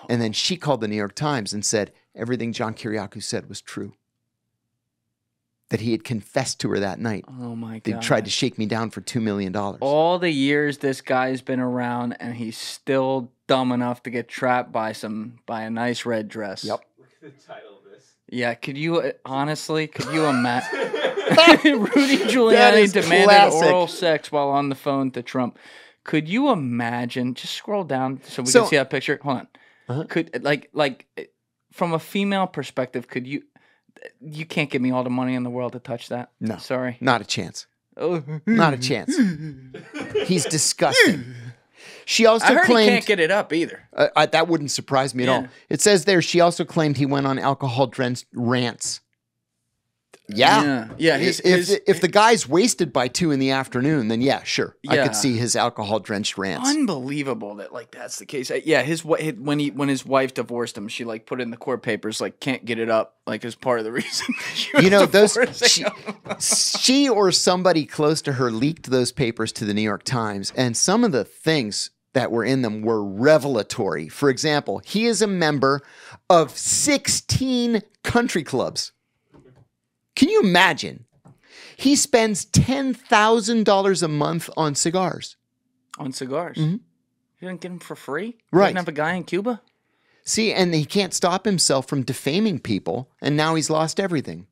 And then she called the New York Times and said everything John Kiriakou said was true. That he had confessed to her that night. Oh, my God. They tried to shake me down for $2 million. All the years this guy's been around, and he's still dumb enough to get trapped by a nice red dress. Yep. Look at the title of this. Yeah, could you imagine? Rudy Giuliani demanded oral sex while on the phone to Trump. Could you imagine? Just scroll down so we can see that picture. Hold on. Could like from a female perspective, could you? You can't give me all the money in the world to touch that. No, sorry, not a chance. Oh, not a chance. He's disgusting. She also I heard claimed he can't get it up either. that wouldn't surprise me at all. It says there she also claimed he went on alcohol-drenched rants. Yeah. If the guy's wasted by 2 PM, then yeah, sure. I could see his alcohol-drenched rants. Unbelievable that like that's the case. Yeah, when his wife divorced him, she like put in the court papers like can't get it up like as part of the reason. She or somebody close to her leaked those papers to the New York Times, and some of the things that were in them were revelatory. For example, he is a member of 16 country clubs. Can you imagine? He spends $10,000 a month on cigars. On cigars? Mm-hmm. You didn't get them for free? Right. You didn't have a guy in Cuba? See, and he can't stop himself from defaming people, and now he's lost everything.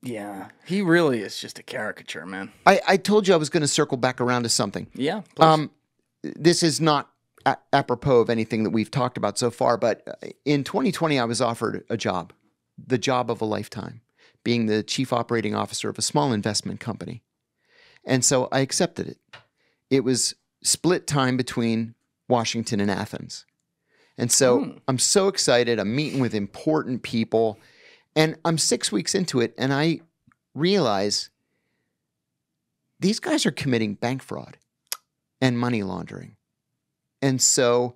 Yeah, he really is just a caricature, man. I told you I was going to circle back around to something. Yeah, please. This is not apropos of anything that we've talked about so far, but in 2020, I was offered a job, the job of a lifetime, being the chief operating officer of a small investment company. And so I accepted it. It was split time between Washington and Athens. And so I'm so excited. I'm meeting with important people. And I'm 6 weeks into it, and I realize these guys are committing bank fraud and money laundering. And so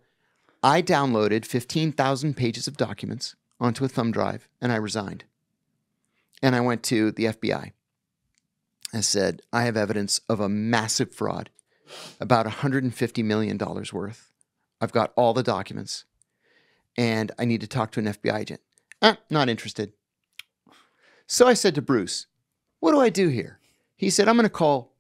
I downloaded 15,000 pages of documents onto a thumb drive, and I resigned. And I went to the FBI. I said, I have evidence of a massive fraud, about $150 million worth. I've got all the documents, and I need to talk to an FBI agent. Not interested. So I said to Bruce, what do I do here? He said, I'm going to call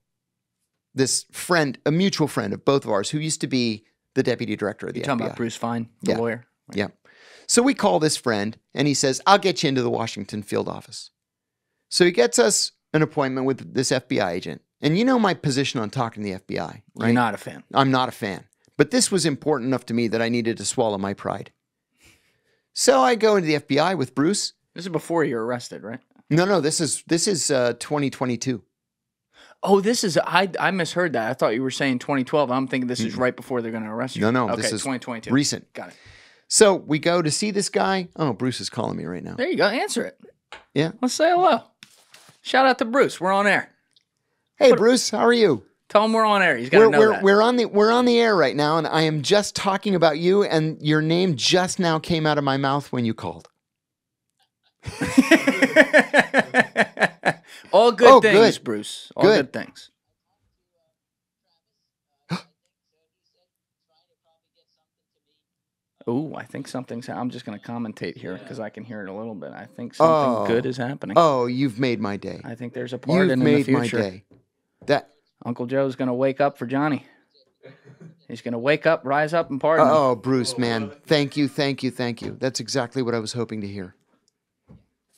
this friend, a mutual friend of both of ours, who used to be the deputy director of the FBI. You're talking about Bruce Fine, the lawyer? Right. Yeah. So we call this friend, and he says, I'll get you into the Washington field office. So he gets us an appointment with this FBI agent. And you know my position on talking to the FBI, right? You're not a fan. I'm not a fan. But this was important enough to me that I needed to swallow my pride. So I go into the FBI with Bruce. This is before you were arrested, right? No, this is 2022. Oh, this is I misheard that. I thought you were saying 2012. I'm thinking this is right before they're going to arrest you. No, okay, this is 2022. Recent. Got it. So we go to see this guy. Oh, Bruce is calling me right now. There you go. Answer it. Yeah. Let's say hello. Shout out to Bruce. We're on air. Hey, Bruce, how are you? Tell him we're on air. He's got to know that. We're on the air right now, and I am just talking about you, and your name just now came out of my mouth when you called. All good things, good. Bruce. All good things. Oh, I think something's... I'm just going to commentate here because I can hear it a little bit. I think something good is happening. Oh, you've made my day. I think there's a pardon in the future. You've made my day. That Uncle Joe's going to wake up for Johnny. He's going to wake up, rise up, and pardon. Oh, Bruce, man. Thank you. That's exactly what I was hoping to hear.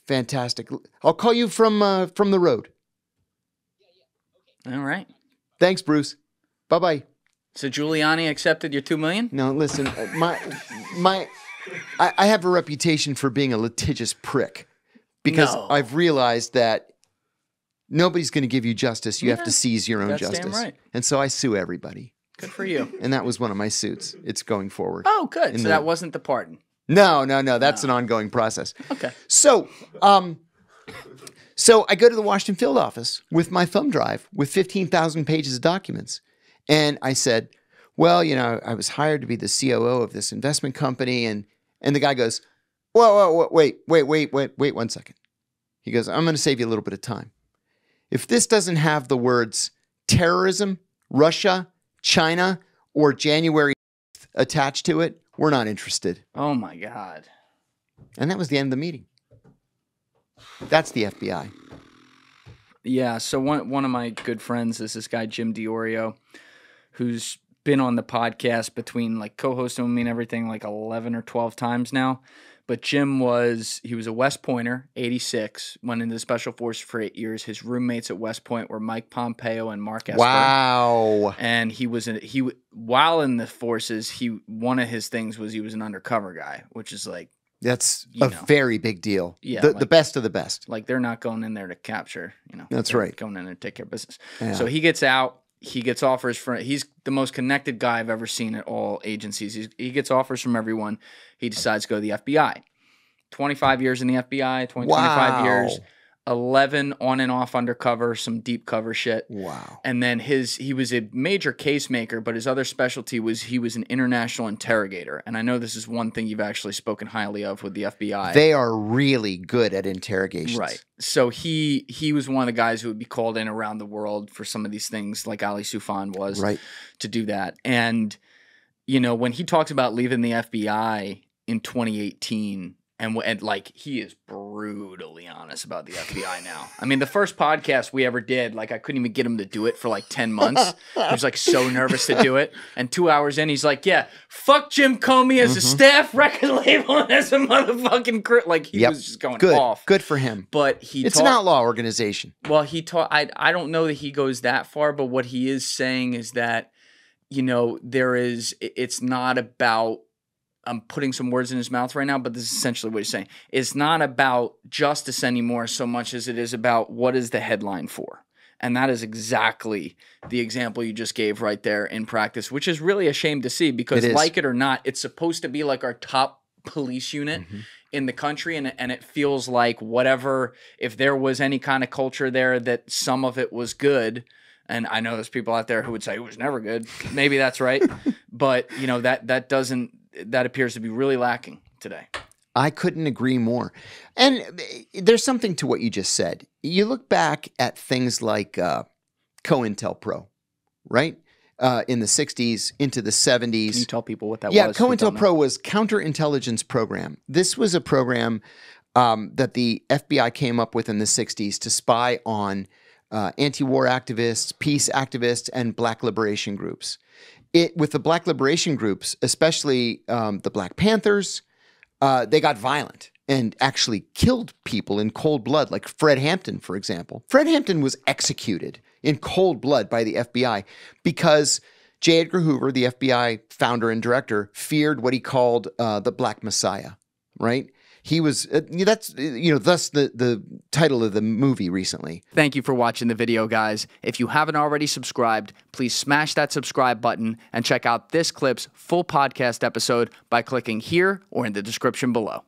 Fantastic. I'll call you from the road. All right. Thanks, Bruce. Bye-bye. So Giuliani accepted your $2 million? No, listen, I have a reputation for being a litigious prick because I've realized that nobody's going to give you justice. You have to seize your own justice. Damn right. And so I sue everybody. Good for you. And that was one of my suits. It's going forward. Oh, good. So that wasn't the pardon. No. That's an ongoing process. Okay. So I go to the Washington field office with my thumb drive with 15,000 pages of documents. And I said, well, I was hired to be the COO of this investment company. And the guy goes, whoa, wait 1 second. He goes, I'm going to save you a little bit of time. If this doesn't have the words terrorism, Russia, China, or January attached to it, we're not interested. Oh, my God. And that was the end of the meeting. That's the FBI. Yeah, so one of my good friends is this guy, Jim DiOrio, who's been on the podcast between like co-hosting me and everything like 11 or 12 times now. But Jim was a West Pointer, 86, went into the Special Forces for 8 years. His roommates at West Point were Mike Pompeo and Mark Esper. Wow. And while in the forces, one of his things was he was an undercover guy, which is like, that's a very big deal. Yeah, the best of the best. Like they're not going in there to capture, That's right. Going in there to take care of business. Yeah. So he gets out he gets offers from, he's the most connected guy I've ever seen at all agencies. He gets offers from everyone. He decides to go to the FBI. 25 years in the FBI, 25 years, 11 on and off undercover, some deep cover shit. Wow. And then he was a major case maker, but his other specialty was he was an international interrogator. And I know this is one thing you've actually spoken highly of with the FBI. They are really good at interrogations. Right. So he was one of the guys who would be called in around the world for some of these things, like Ali Soufan was, to do that. And, you know, when he talks about leaving the FBI in 2018, and like, he is brutally honest about the FBI now. I mean, the first podcast we ever did, like, I couldn't even get him to do it for like 10 months. He was like so nervous to do it. And 2 hours in, he's like, yeah, fuck Jim Comey as a staff record label and as a motherfucking like, he was just going off. Good for him. But it's an outlaw organization. Well, I don't know that he goes that far, but what he is saying is that, you know, it's not about, I'm putting some words in his mouth right now, but this is essentially what he's saying. It's not about justice anymore so much as it is about what is the headline for. And that is exactly the example you just gave right there in practice, which is really a shame to see because, like it or not, it's supposed to be like our top police unit in the country. And it feels like whatever, if there was any kind of culture there that some of it was good, and I know there's people out there who would say it was never good. Maybe that's right. But, you know, that appears to be really lacking today. I couldn't agree more. And there's something to what you just said. You look back at things like COINTELPRO, right? In the 60s into the 70s. Can you tell people what that was? Yeah, COINTELPRO was Counterintelligence Program. This was a program that the FBI came up with in the 60s to spy on anti-war activists, peace activists, and black liberation groups. With the black liberation groups, especially the Black Panthers, they got violent and actually killed people in cold blood, like Fred Hampton, for example. Fred Hampton was executed in cold blood by the FBI because J. Edgar Hoover, the FBI founder and director, feared what he called the Black Messiah, right? He was, thus the title of the movie recently. Thank you for watching the video, guys. If you haven't already subscribed, please smash that subscribe button and check out this clip's full podcast episode by clicking here or in the description below.